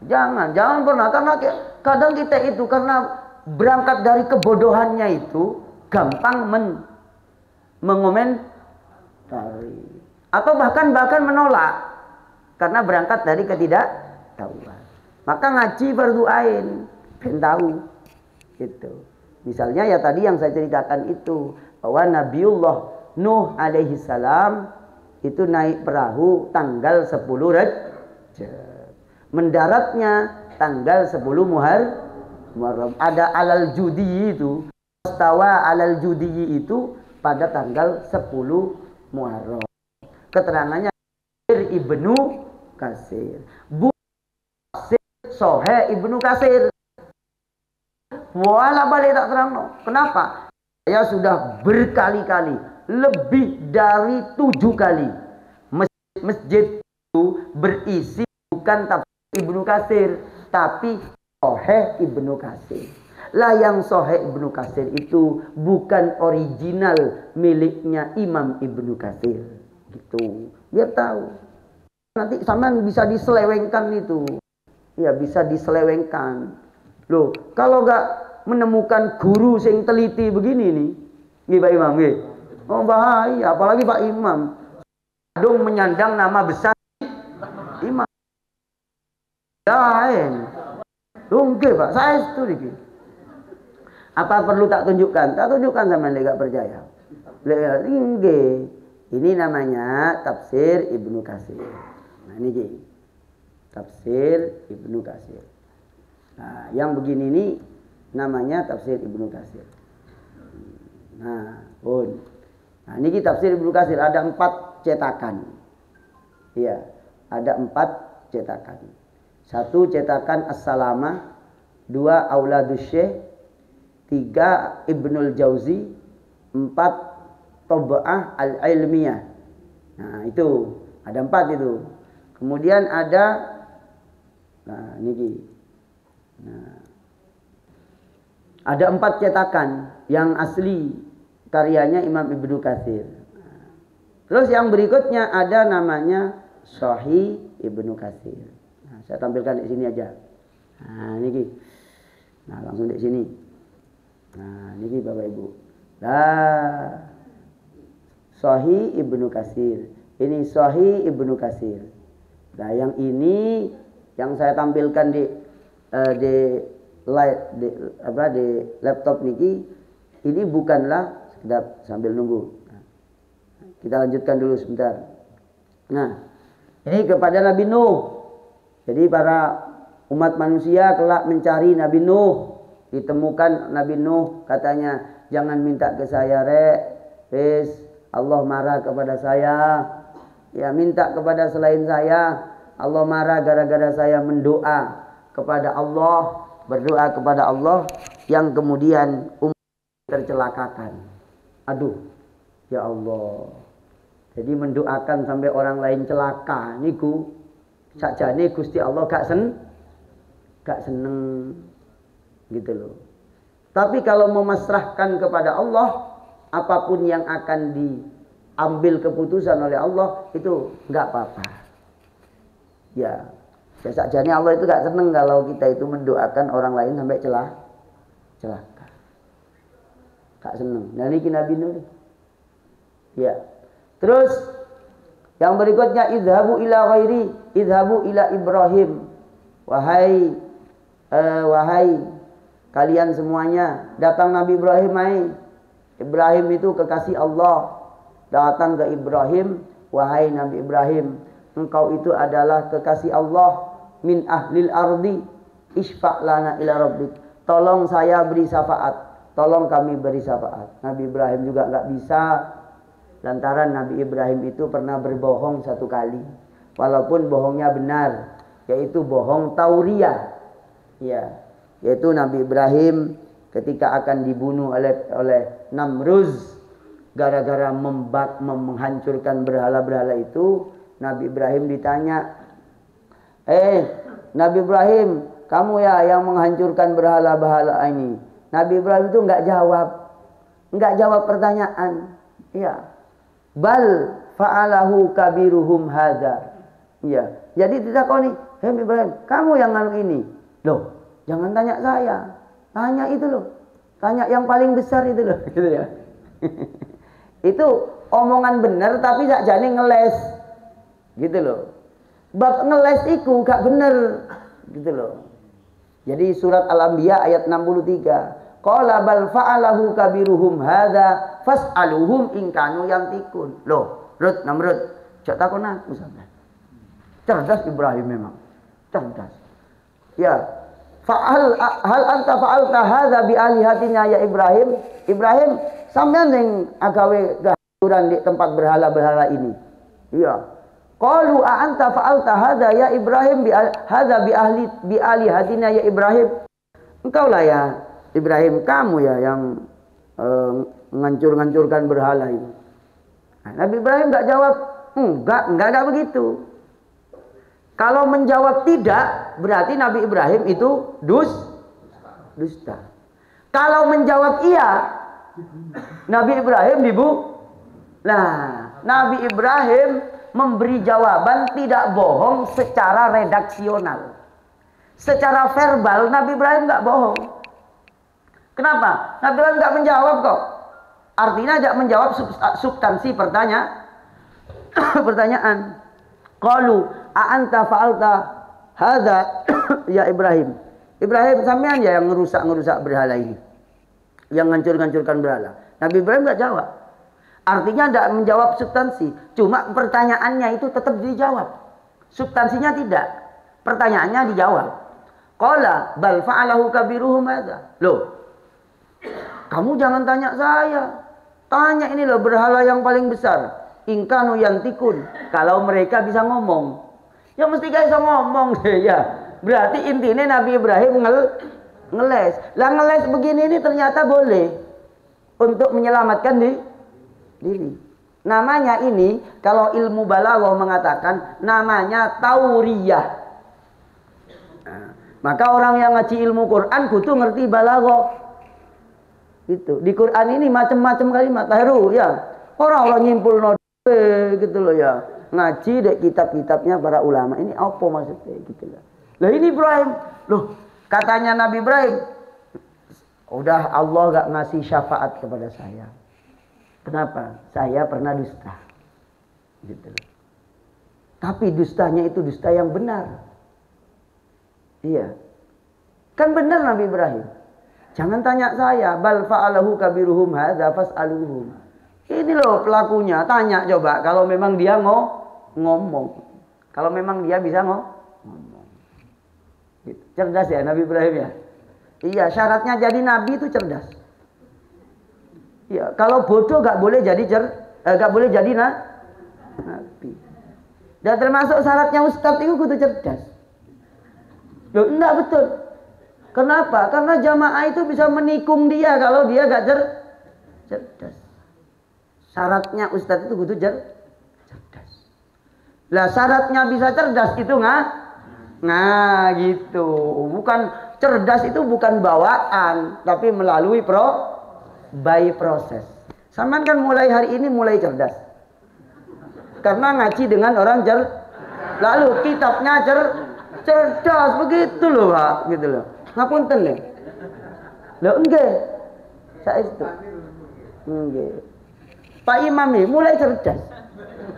Jangan pernah, karena kadang kita itu karena berangkat dari kebodohannya itu gampang mengomentari atau bahkan menolak karena berangkat dari ketidaktahuan. Maka ngaji fardu ain, ben tahu gitu. Misalnya ya tadi yang saya ceritakan itu, bahwa Nabiullah Nuh alaihi salam itu naik perahu tanggal 10 Rajab. Mendaratnya tanggal 10 Muharram. Ada alal judi itu, Mustawa alal judi itu pada tanggal 10 Muharram. Keterangannya Ibnu Katsir. Sohe Ibnu Katsir. Wala balik tak terang. Kenapa? Saya sudah berkali-kali, lebih dari 7 kali masjid itu berisi bukan tafsir Ibnu Katsir, tapi Sohe Ibnu Katsir. Lah yang Sohe Ibnu Katsir itu bukan original miliknya Imam Ibnu Katsir. Gitu. Biar tahu. Nanti sampean bisa diselewengkan itu. Ya bisa diselewengkan. Loh, kalau enggak menemukan guru sing teliti begini nih, nggih Pak Imam nggih. Oh bahaya, apalagi Pak Imam. Dong menyandang nama besar Imam. Lain. Nggih Pak, saya setuju iki. Apa perlu tak tunjukkan? Tak tunjukkan sama enggak percaya. Nggih. Ini namanya tafsir Ibnu Katsir. Nah ini nggih. Tafsir Ibnu Katsir. Nah, yang begini ini namanya tafsir Ibnu Katsir. Nah, pun. Nah, ini tafsir Ibnu Katsir ada 4 cetakan. Iya, ada 4 cetakan. 1 cetakan As-Salamah, 2 Auladus Syekh, 3 Ibnul Jauzi, 4 Tab'ah Al-Ilmiyah. Nah, itu ada 4 itu. Kemudian ada niki. Nah, ada 4 cetakan yang asli karyanya Imam Ibnu Katsir. Terus yang berikutnya ada namanya Sahih Ibnu Katsir. Nah, Saya tampilkan di sini aja. Nah, niki. Nah, langsung di sini. Nah, niki Bapak Ibu. Nah, Sahih Ibnu Katsir. Ini Sahih Ibnu Katsir. Nah, yang ini yang saya tampilkan di laptop niki, ini bukanlah sekedar sambil nunggu. Nah, kita lanjutkan dulu sebentar. Nah, ini kepada Nabi Nuh. Jadi para umat manusia kelak mencari Nabi Nuh. Ditemukan Nabi Nuh, katanya, jangan minta ke saya rek. Wis, Allah marah kepada saya. Ya, minta kepada selain saya. Allah marah gara-gara saya mendoa kepada Allah, berdoa kepada Allah, yang kemudian umat tercelakakan. Aduh, ya Allah. Jadi mendoakan sampai orang lain celaka niku sakjane Gusti Allah gak seneng gitu loh. Tapi kalau memasrahkan kepada Allah, apapun yang akan diambil keputusan oleh Allah itu nggak apa-apa. Ya, sakjane Allah itu gak seneng kalau kita itu mendoakan orang lain sampai celaka. Gak seneng. Nah, ini Nabi Nuh. Ya. Terus yang berikutnya, idhabu ila ghairi, idhabu ila Ibrahim. Wahai kalian semuanya, datang Nabi Ibrahim. Ibrahim itu kekasih Allah. Datang ke Ibrahim, wahai Nabi Ibrahim, engkau itu adalah kekasih Allah, min ahlil ardi, isfa' lana ila rabbik. Tolong saya beri syafaat, tolong kami beri syafaat. Nabi Ibrahim juga enggak bisa, lantaran Nabi Ibrahim itu pernah berbohong satu kali, walaupun bohongnya benar, yaitu bohong tauriyah. Ya, yaitu Nabi Ibrahim ketika akan dibunuh oleh Namruz gara-gara menghancurkan berhala-berhala itu. Nabi Ibrahim ditanya, Nabi Ibrahim, kamu ya yang menghancurkan berhala-berhala ini? Nabi Ibrahim itu enggak jawab pertanyaan. Ya, bal fa'alahu kabiruhum hadza. Ya, jadi ditakoni, Nabi Ibrahim, kamu yang nganu ini? Loh, jangan tanya saya, tanya itu loh, tanya yang paling besar itu loh, gitu ya. Itu omongan benar tapi sakjane ngeles. Gitu loh. Bab ngeles iku gak bener. Gitu loh. Jadi surat Al-Anbiya ayat 63. Qala bal fa'alahu kabiruhum hadza fas'aluhum in kanu yantikun. Loh, Namrud, jak takon aku sampean. Cerdas Ibrahim memang. Cerdas. Ya. Hal anta fa'alta hadza bi alihatina ya Ibrahim? Ibrahim, sampean sing agawe kehancuran di tempat berhala-berhala ini. Iya. Qalu a anta fa'alta hadza ya Ibrahim hadza bi alihatina ya Ibrahim. Engkau lah ya Ibrahim, kamu ya yang ngancur-ngancurkan berhala ini. Nah, Nabi Ibrahim enggak jawab, enggak begitu. Kalau menjawab tidak, berarti Nabi Ibrahim itu dusta. Kalau menjawab iya, Nabi Ibrahim Nabi Ibrahim memberi jawaban tidak bohong secara redaksional. Secara verbal Nabi Ibrahim nggak bohong. Kenapa? Nabi Ibrahim nggak menjawab kok. Artinya nggak menjawab substansi pertanyaan. Qalu a anta fa'alta hadza ya Ibrahim. Ibrahim, sampean ya yang ngerusak berhala ini, yang ngancur-ngancurkan berhala. Nabi Ibrahim nggak jawab. Artinya tidak menjawab substansi. Cuma pertanyaannya itu tetap dijawab. Substansinya tidak. Pertanyaannya dijawab. Qala bal fa'alahu kabiruhum hadza. Loh, kamu jangan tanya saya. Tanya ini loh berhala yang paling besar. In kanu yantikun. Kalau mereka bisa ngomong. Ya mesti bisa ngomong ya. Berarti intinya Nabi Ibrahim ngeles. Lah ngeles begini ini ternyata boleh untuk menyelamatkan diri. Namanya ini kalau ilmu balaghah mengatakan namanya tauriyah. Nah, maka orang yang ngaji ilmu Quran kudu ngerti balaghah. Gitu. Di Quran ini macam-macam kalimat tahiru ya. Orang nyimpulno gitu loh ya. Ngaji dek kitab-kitabnya para ulama. Ini apa maksudnya gitu loh. Loh ini Ibrahim. Loh katanya Nabi Ibrahim, udah Allah gak ngasih syafaat kepada saya. Kenapa? Saya pernah dusta. Gitu. Tapi dustanya itu dusta yang benar. Iya. Kan benar Nabi Ibrahim. Jangan tanya saya, bal fa'alahu kabiruhum hadza fas'aluhum. Ini loh pelakunya, tanya coba kalau memang dia ngomong. Kalau memang dia bisa ngomong. Gitu. Cerdas ya Nabi Ibrahim ya. Iya, syaratnya jadi nabi itu cerdas. Iya, kalau bodoh gak boleh jadi nabi. Dan termasuk syaratnya ustadz itu kudu cerdas. Loh, enggak betul. Kenapa? Karena jamaah itu bisa menikung dia kalau dia gak cerdas. Syaratnya ustadz itu kudu cerdas. Lah syaratnya bisa cerdas itu gitu. Bukan cerdas itu bukan bawaan, tapi melalui proses. Saman kan mulai hari ini mulai cerdas. Karena ngaji dengan orang lalu kitabnya cerdas begitu loh Pak, gitu loh. Ngapunten nih. Loh enggak. Saya itu. Enggak. Pak Imam nih mulai cerdas.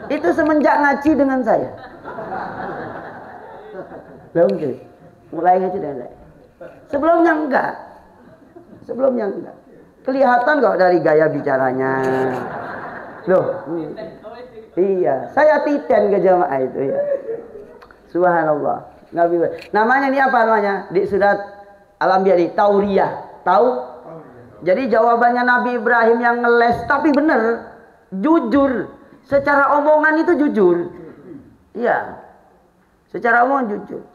Itu semenjak ngaji dengan saya. Loh enggak. Mulai ngaji dengan saya. Sebelumnya enggak. Kelihatan kok dari gaya bicaranya. Loh. Iya, saya titen ke jamaah itu ya. Subhanallah. Namanya ini apa namanya? Di surat Al-Anbiya di Tauriyah. Tahu? Jadi jawabannya Nabi Ibrahim yang ngeles tapi benar, jujur. Secara omongan itu jujur. Iya. Secara omongan jujur.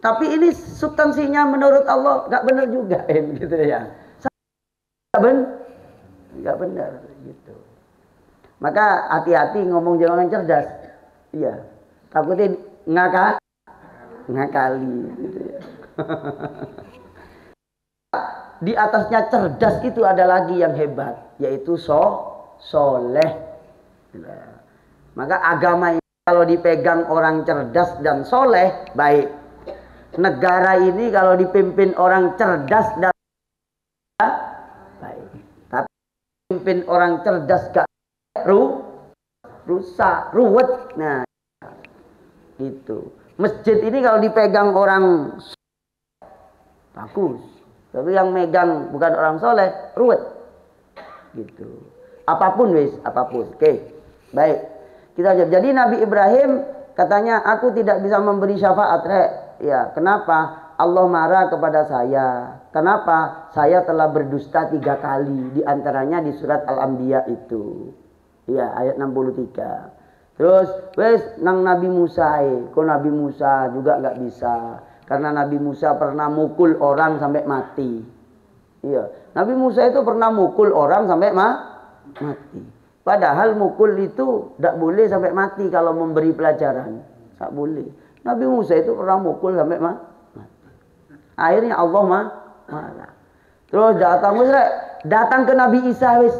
Tapi ini substansinya menurut Allah gak benar juga gitu ya. Gak benar gitu. Maka hati-hati ngomong jangan cerdas. Iya. Takutnya ngakali gitu ya. Di atasnya cerdas itu ada lagi yang hebat, yaitu soleh. Maka agama ini kalau dipegang orang cerdas dan soleh baik. Negara ini kalau dipimpin orang cerdas dan baik. Tapi pimpin orang cerdas gak rusak, ruwet. Nah, itu. Masjid ini kalau dipegang orang bagus. Tapi yang megang bukan orang soleh, ruwet. Gitu. Apapun apapun. Oke. Baik. Kita jawab. Jadi Nabi Ibrahim katanya, aku tidak bisa memberi syafaat, Rek. Ya, kenapa? Allah marah kepada saya. Kenapa? Saya telah berdusta 3 kali. Di antaranya di surat Al-Anbiya itu. Ya, ayat 63. Terus, wes nang Nabi Musa, kok Nabi Musa juga nggak bisa. Karena Nabi Musa pernah mukul orang sampai mati. Iya, Nabi Musa itu pernah mukul orang sampai mati. Padahal mukul itu tidak boleh sampai mati kalau memberi pelajaran. Tak boleh. Nabi Musa itu pernah mukul sampai mati. Akhirnya Allah marah. Terus datang ke Nabi Isa wes.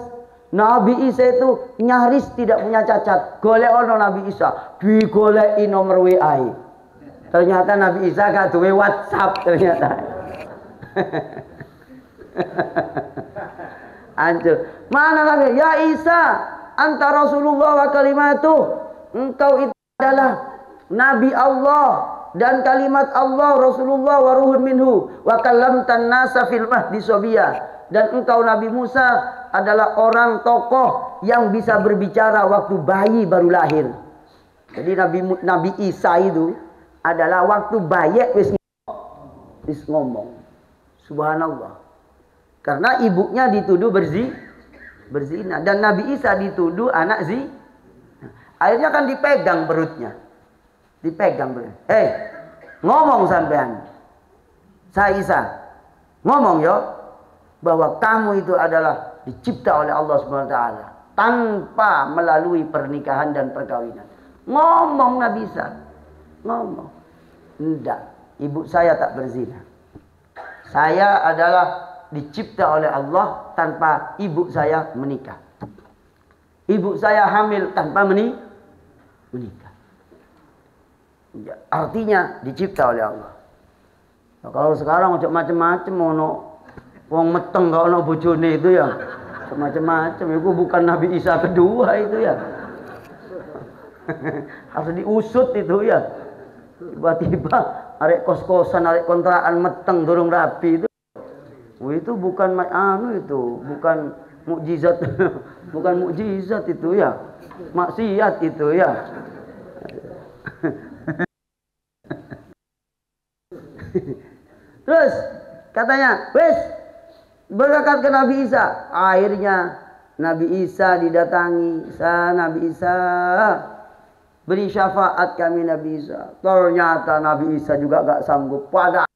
Nabi Isa itu nyaris tidak punya cacat. Golek ono Nabi Isa, digoleki nomor WA. Ternyata Nabi Isa gak duwe WhatsApp ternyata. Hancur. Mana Nabi? Ya Isa, anta Rasulullah wa kalimatu. Engkau itu adalah Nabi Allah dan kalimat Allah, Rasulullah wa ruhun minhu wa kallamtan nasa fil mahdi sabiyya. Dan engkau Nabi Musa adalah orang tokoh yang bisa berbicara waktu bayi baru lahir. Jadi Nabi Isa itu adalah waktu bayi wis ngomong. Subhanallah. Karena ibunya dituduh berzina dan Nabi Isa dituduh anak zina. Akhirnya kan dipegang perutnya. Ngomong sampean. Saya Isa. Ngomong yo. Bahwa kamu itu adalah dicipta oleh Allah Subhanahu wa taala tanpa melalui pernikahan dan perkawinan. Ngomong Nabi Isa. Ngomong. Enggak, ibu saya tak berzina. Saya adalah dicipta oleh Allah tanpa ibu saya menikah. Ibu saya hamil tanpa menikah. Ya, artinya dicipta oleh Allah. Nah, kalau sekarang ojo macem-macem ono wong meteng gak ono bojone itu ya. Macem-macem itu bukan Nabi Isa kedua itu ya. Harus diusut itu ya. Tiba-tiba arek kos-kosan, arek kontrakan meteng durung rapi itu. Itu bukan bukan mukjizat. Bukan mukjizat itu ya. Maksiat itu ya. Terus katanya, wes berangkat ke Nabi Isa. Akhirnya Nabi Isa didatangi. Nabi Isa, beri syafaat kami Nabi Isa. Ternyata Nabi Isa juga gak sanggup. Padahal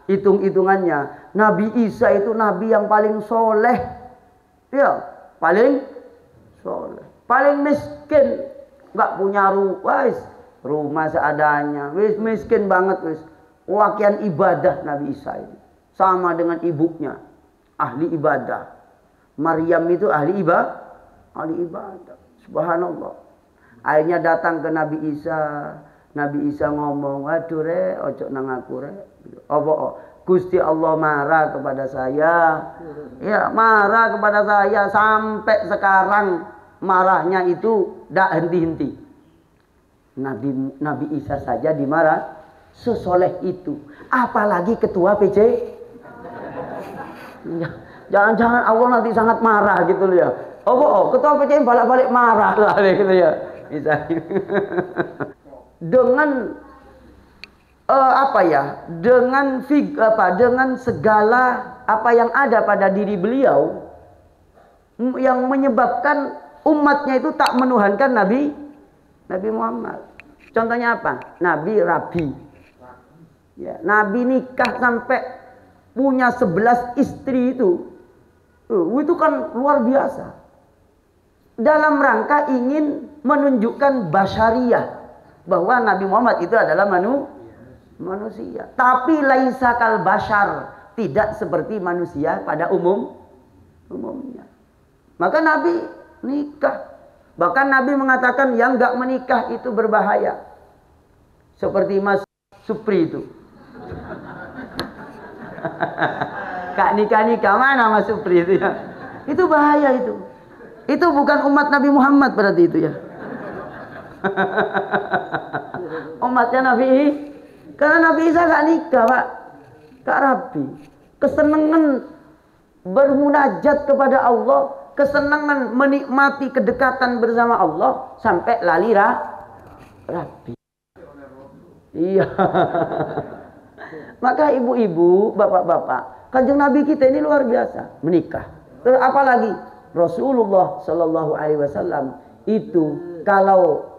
hitung-hitungannya Nabi Isa itu Nabi yang paling soleh. Ya, paling soleh. Paling miskin. Gak punya rumah seadanya. Wis miskin banget wis. Wakian ibadah Nabi Isa ini. Sama dengan ibunya. Ahli ibadah. Maryam itu ahli ibadah. Subhanallah. Akhirnya datang ke Nabi Isa. Nabi Isa ngomong, aduh re, ojo nang aku re. Gusti Allah marah kepada saya. Ya, marah kepada saya. Sampai sekarang marahnya itu tidak henti-henti. Nabi Isa saja dimarah. Sesoleh itu. Apalagi ketua PC. Jangan-jangan Allah nanti sangat marah gitu loh ya. Ketua PC balik-balik marah lah gitu ya. Misalnya. Dengan dengan segala apa yang ada pada diri beliau yang menyebabkan umatnya itu tak menuhankan Nabi Muhammad. Contohnya apa? Nabi rabi. Ya, Nabi nikah sampai punya 11 istri itu kan luar biasa. Dalam rangka ingin menunjukkan basyariah bahwa Nabi Muhammad itu adalah manusia. Tapi laisa kal basyar, tidak seperti manusia pada umumnya. Maka Nabi nikah. Bahkan Nabi mengatakan yang enggak menikah itu berbahaya. Seperti Mas Supri itu. Kak nikah mana Mas Supri itu ya? Itu bahaya itu. Itu bukan umat Nabi Muhammad berarti itu ya. Umatnya Nabi. Karena Nabi Isa gak nikah Pak. Gak rapi. Kesenangan bermunajat kepada Allah. Kesenangan menikmati kedekatan bersama Allah. Sampai lali rapi. Iya. Maka ibu-ibu, bapak-bapak, kanjeng Nabi kita ini luar biasa menikah. Terus apalagi Rasulullah Shallallahu Alaihi Wasallam itu kalau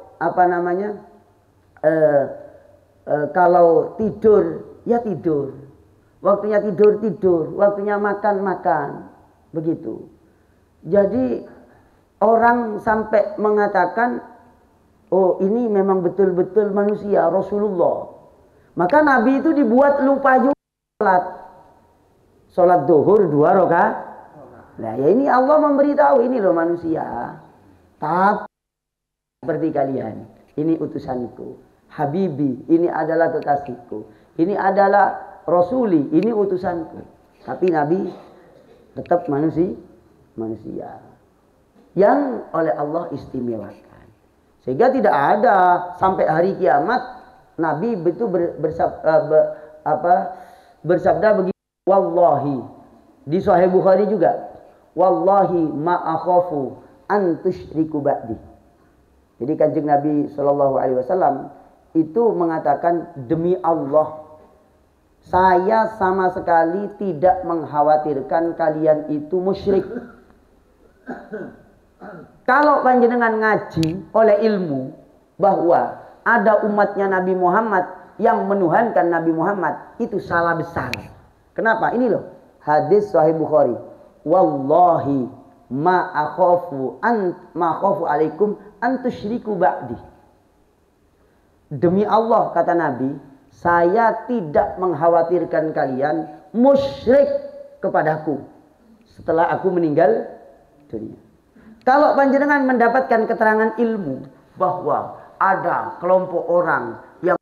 kalau tidur ya tidur, waktunya tidur, waktunya makan begitu. Jadi orang sampai mengatakan, oh ini memang betul-betul manusia Rasulullah. Maka Nabi itu dibuat lupa juga sholat duhur 2 rakaat. Nah ya ini Allah memberitahu ini loh manusia. Tapi seperti kalian, ini utusanku. Habibi, ini adalah kekasihku. Ini adalah Rasuli, ini utusanku. Tapi Nabi tetap manusia. Yang oleh Allah istimewakan. Sehingga tidak ada sampai hari kiamat Nabi itu bersabda begini, wallahi di Sahih Bukhari juga, wallahi ma akhafu an tusyriku ba'di. Jadi kanjeng Nabi Shallallahu Alaihi Wasallam itu mengatakan, demi Allah saya sama sekali tidak mengkhawatirkan kalian itu musyrik. Kalau panjenengan ngaji oleh ilmu bahwa ada umatnya Nabi Muhammad yang menuhankan Nabi Muhammad, itu salah besar. Kenapa? Ini loh hadis Sahih Bukhari. Wallahi ma akhafu alaikum an tusyriku ba'di. Demi Allah kata Nabi, saya tidak mengkhawatirkan kalian musyrik kepadaku setelah aku meninggal dunia. Kalau panjenengan mendapatkan keterangan ilmu bahwa ada kelompok orang yang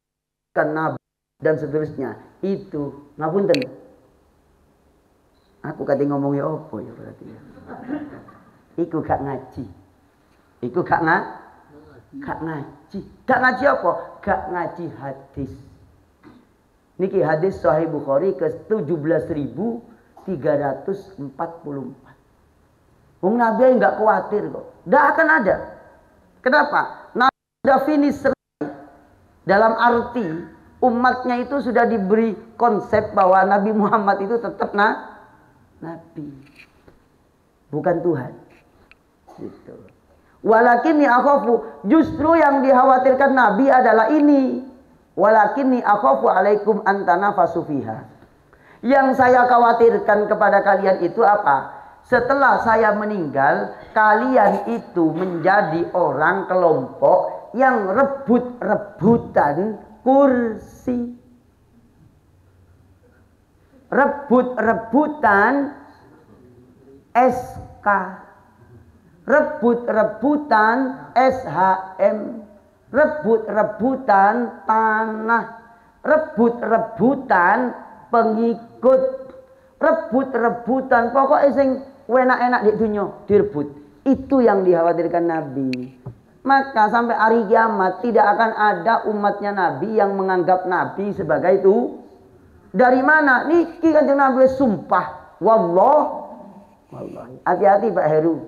Nabi dan seterusnya. Itu ngapunten. Aku kate ngomongi opo ya berarti ya. Iku gak ngaji. Iku gak ngaji. Gak ngaji apa? Gak ngaji hadis. Niki hadis Sahih Bukhari ke 17.344. Wong Nabi enggak khawatir kok. Enggak akan ada. Kenapa? Nabi sudah finish dalam arti umatnya itu sudah diberi konsep bahwa Nabi Muhammad itu tetap Nabi, bukan Tuhan. Gitu. Walakinni akhafu, justru yang dikhawatirkan Nabi adalah ini. Walakinni akhafu alaikum antanafasu fiha. Yang saya khawatirkan kepada kalian itu apa? Setelah saya meninggal, kalian itu menjadi orang kelompok yang rebut-rebutan kursi. Rebut-rebutan SK, rebut-rebutan SHM, rebut-rebutan tanah, rebut-rebutan pengikut, rebut-rebutan pokoknya sing enak-enak di dunia direbut. Itu yang dikhawatirkan Nabi. Maka sampai hari kiamat tidak akan ada umatnya Nabi yang menganggap Nabi sebagai itu. Dari mana? Niki Kanjeng Nabi sumpah. Wallahi. Hati-hati Pak Heru.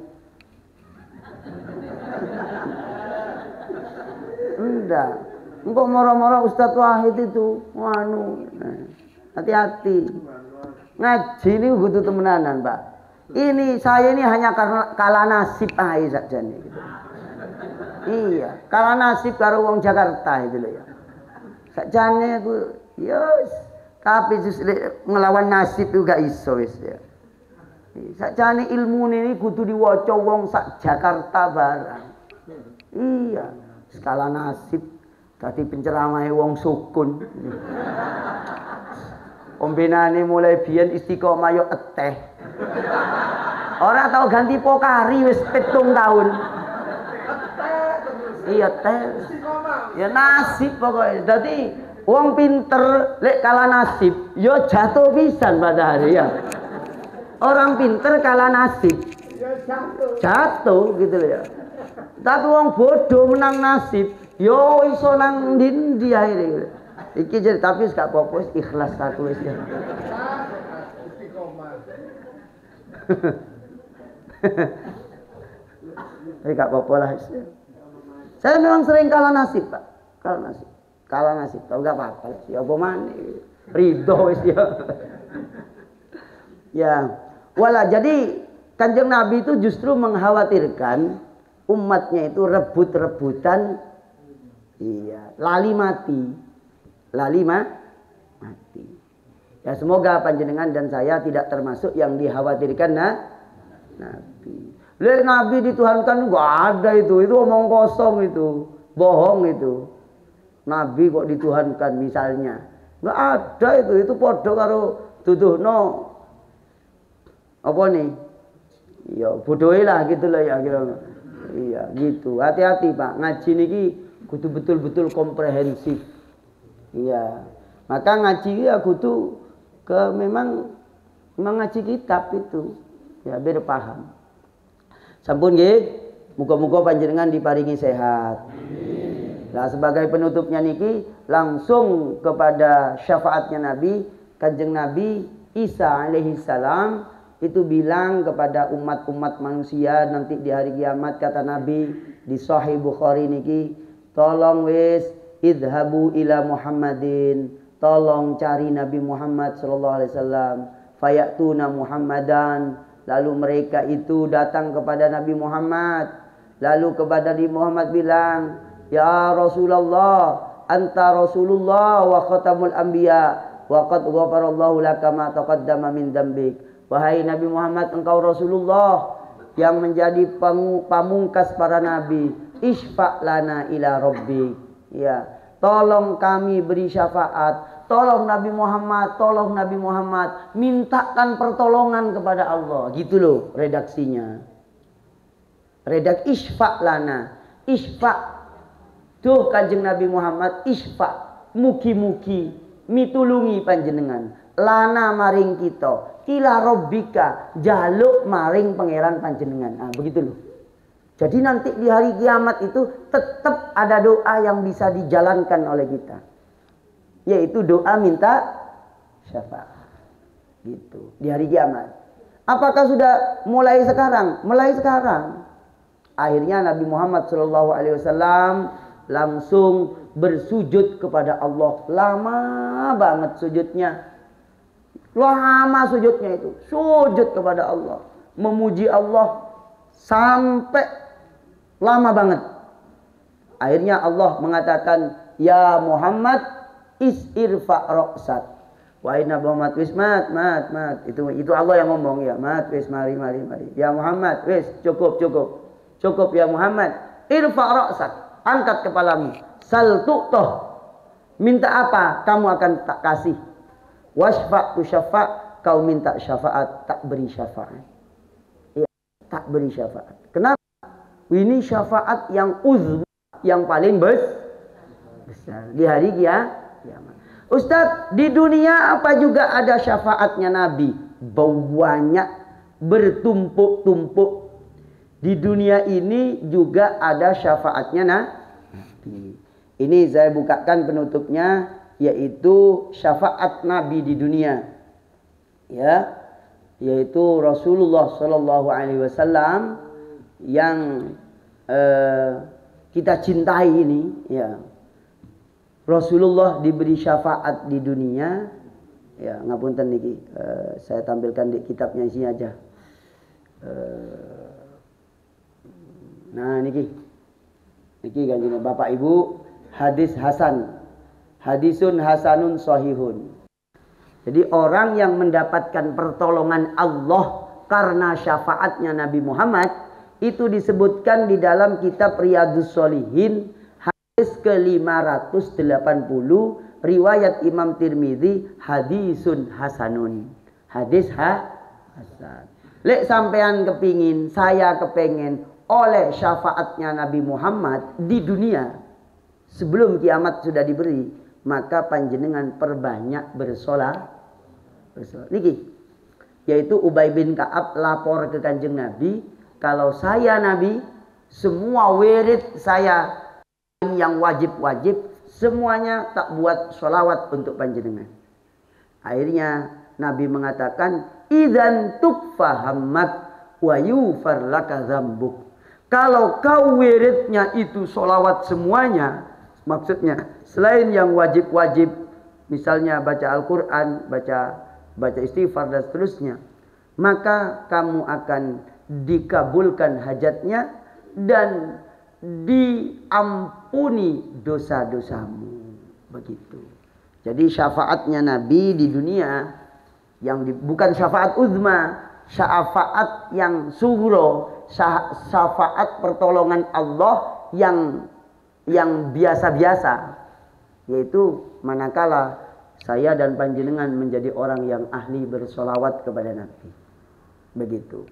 Enggak. Engkau moro-moro Ustadz Wahid itu. Hati-hati. Ngaji ini kudu temenanan Pak. Ini saya ini hanya karena kalah nasib aja saja nih. Gitu. Iya. Kalah nasib karo wong Jakarta itu loh ya. Sakjane aku. Yes. Tapi ngelawan nasib juga iso wis ya. Sakjane ilmu ini kudu diwaca wong sak Jakarta barang. Iya, skala nasib dadi penceramahe wong sukun. Ombenane mulai biyen istiqomah yo eteh. Ora tau ganti pokari wis 7 tahun. Iya teh. Ya nasib pokoknya. Dadi wong pinter lek kalah nasib, yo jatuh pisan pada hari ya. Orang pinter kalah nasib, jatuh gitu loh ya. Tapi wong bodoh menang nasib, yo iso nang ndi akhirnya. Iki jadi tapi gak apa-apa, ikhlas aku wis ya. Gak apa-apa lah. Saya memang sering kalah nasib Pak, kalah nasib, tau gak apa-apa sih, apa mana ridho wis ya. Ya, wala jadi Kanjeng Nabi itu justru mengkhawatirkan umatnya itu rebut-rebutan, iya, lali mati. Ya semoga panjenengan dan saya tidak termasuk yang dikhawatirkan Nabi. Lek Nabi dituhankan gak ada itu omong kosong itu, bohong itu. Nabi kok dituhankan misalnya, nggak ada itu podo karo tuduhno apa nih, ya bodohilah gitu lah ya kira. Iya gitu, hati-hati Pak, ngaji niki kudu betul-betul komprehensif. Iya, maka ngaji ya kudu memang ngaji kitab itu ya biar paham. Sampun nggih, muga-muga panjenengan diparingi sehat. Nah sebagai penutupnya niki langsung kepada syafaatnya Nabi, Kanjeng Nabi Isa alaihi salam itu bilang kepada umat-umat manusia nanti di hari kiamat, kata Nabi di Sahih Bukhari niki, tolong wis idhabu ila Muhammadin, tolong cari Nabi Muhammad sallallahu alaihi wasallam, fayatuna Muhammadan, lalu mereka itu datang kepada Nabi Muhammad, lalu kepada Nabi Muhammad bilang, ya Rasulullah, anta Rasulullah wa khatamul anbiya wa qad ghafarallahu laka ma taqaddama min dzambik. Wahai Nabi Muhammad, engkau Rasulullah yang menjadi pamungkas para nabi. Isfa' lana ila rabbik. Ya, tolong kami beri syafaat. Tolong Nabi Muhammad, mintakan pertolongan kepada Allah. Gitu loh redaksinya. Redak isfa' lana. Isfa' Duh Kanjeng Nabi Muhammad, isfa, mugi-mugi mitulungi panjenengan lana maring kita ila rabbika jaluk maring pangeran panjenengan. Nah, begitu loh. Jadi nanti di hari kiamat itu tetap ada doa yang bisa dijalankan oleh kita, yaitu doa minta syafaat. Gitu di hari kiamat. Apakah sudah mulai sekarang? Mulai sekarang. Akhirnya Nabi Muhammad SAW langsung bersujud kepada Allah. Lama banget sujudnya. Lama sujudnya itu. Sujud kepada Allah. Memuji Allah sampai lama banget. Akhirnya Allah mengatakan, ya Muhammad is'irfa ra'sak. Wahai Nabi Muhammad, wis mat. Itu Allah yang ngomong ya. Mat, wis mari. Ya Muhammad, wis cukup. Cukup ya Muhammad. Irfa ra'sak. Angkat kepalamu. Sal tu'toh. Minta apa? Kamu akan tak kasih. Wasfa' tu syafa'. Kau minta syafaat, tak beri syafaat. Ya, tak beri syafaat. Kenapa? Ini syafaat yang uzma, yang paling besar di hari kiamat. Ustadz, di dunia apa juga ada syafaatnya Nabi? Banyak, bertumpuk-tumpuk. Di dunia ini juga ada syafaatnya Nabi. Ini saya bukakan penutupnya, yaitu syafaat Nabi di dunia. Ya, yaitu Rasulullah SAW yang kita cintai ini, ya. Rasulullah diberi syafaat di dunia. Ya, ngapunten niki, saya tampilkan di kitabnya sini aja. Nah, niki kan gini, Bapak Ibu, hadis hasan. Hadisun hasanun sahihun. Jadi orang yang mendapatkan pertolongan Allah karena syafaatnya Nabi Muhammad itu disebutkan di dalam kitab Riyadhus Shalihin hadis ke-580 riwayat Imam Tirmidzi hadisun hasanun. Hadis hasan. Lek sampean kepingin, saya kepengen oleh syafaatnya Nabi Muhammad di dunia sebelum kiamat sudah diberi, maka panjenengan perbanyak bersolat. Niki, yaitu Ubay bin Ka'ab lapor ke Kanjeng Nabi, kalau saya Nabi, semua wirid saya yang wajib-wajib semuanya tak buat sholawat untuk panjenengan. Akhirnya Nabi mengatakan, idzan tukfahammak wa yufar laka dzambuk. Kalau kau wiridnya itu sholawat semuanya, maksudnya selain yang wajib-wajib, misalnya baca Al-Quran, baca istighfar dan seterusnya, maka kamu akan dikabulkan hajatnya dan diampuni dosa-dosamu. Begitu. Jadi syafaatnya Nabi di dunia yang bukan syafaat uzma, syafaat yang sughra, syafaat pertolongan Allah yang biasa-biasa, yaitu manakala saya dan panjenengan menjadi orang yang ahli bersolawat kepada Nabi. Begitu.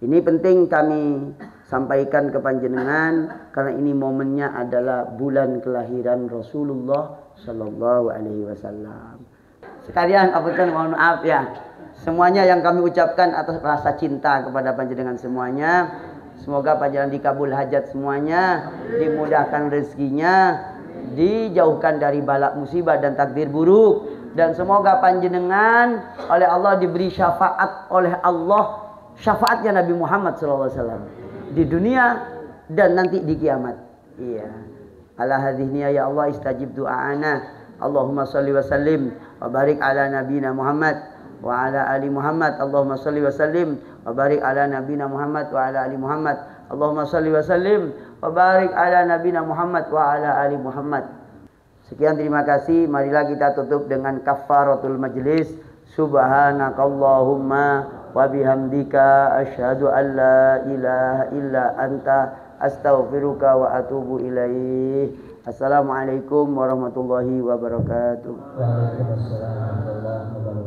Ini penting kami sampaikan ke panjenengan karena ini momennya adalah bulan kelahiran Rasulullah Sallallahu Alaihi Wasallam. Sekalian, mohon maaf ya. Semuanya yang kami ucapkan atas rasa cinta kepada panjenengan semuanya. Semoga panjenengan dikabul hajat semuanya, dimudahkan rezekinya, dijauhkan dari balak musibah dan takdir buruk, dan semoga panjenengan oleh Allah diberi syafaat oleh Allah, syafaatnya Nabi Muhammad SAW di dunia dan nanti di kiamat. Iya. Ala hadhihi ya Allah istajib du'ana. Allahumma shalli wa sallim wa barik ala nabiyina Muhammad wa ala ali Muhammad. Allahumma shalli wa sallim wa barik ala nabiyina Muhammad wa ala ali Muhammad. Allahumma shalli wa sallim wa barik ala nabiyina Muhammad wa ala ali Muhammad. Sekian, terima kasih. Marilah kita tutup dengan kafaratul majlis. Subhanakallahumma wa bihamdika asyhadu an la ilaha illa anta astaghfiruka wa atubu ilaih. Assalamualaikum warahmatullahi wabarakatuh. Waalaikumsalam warahmatullahi wabarakatuh.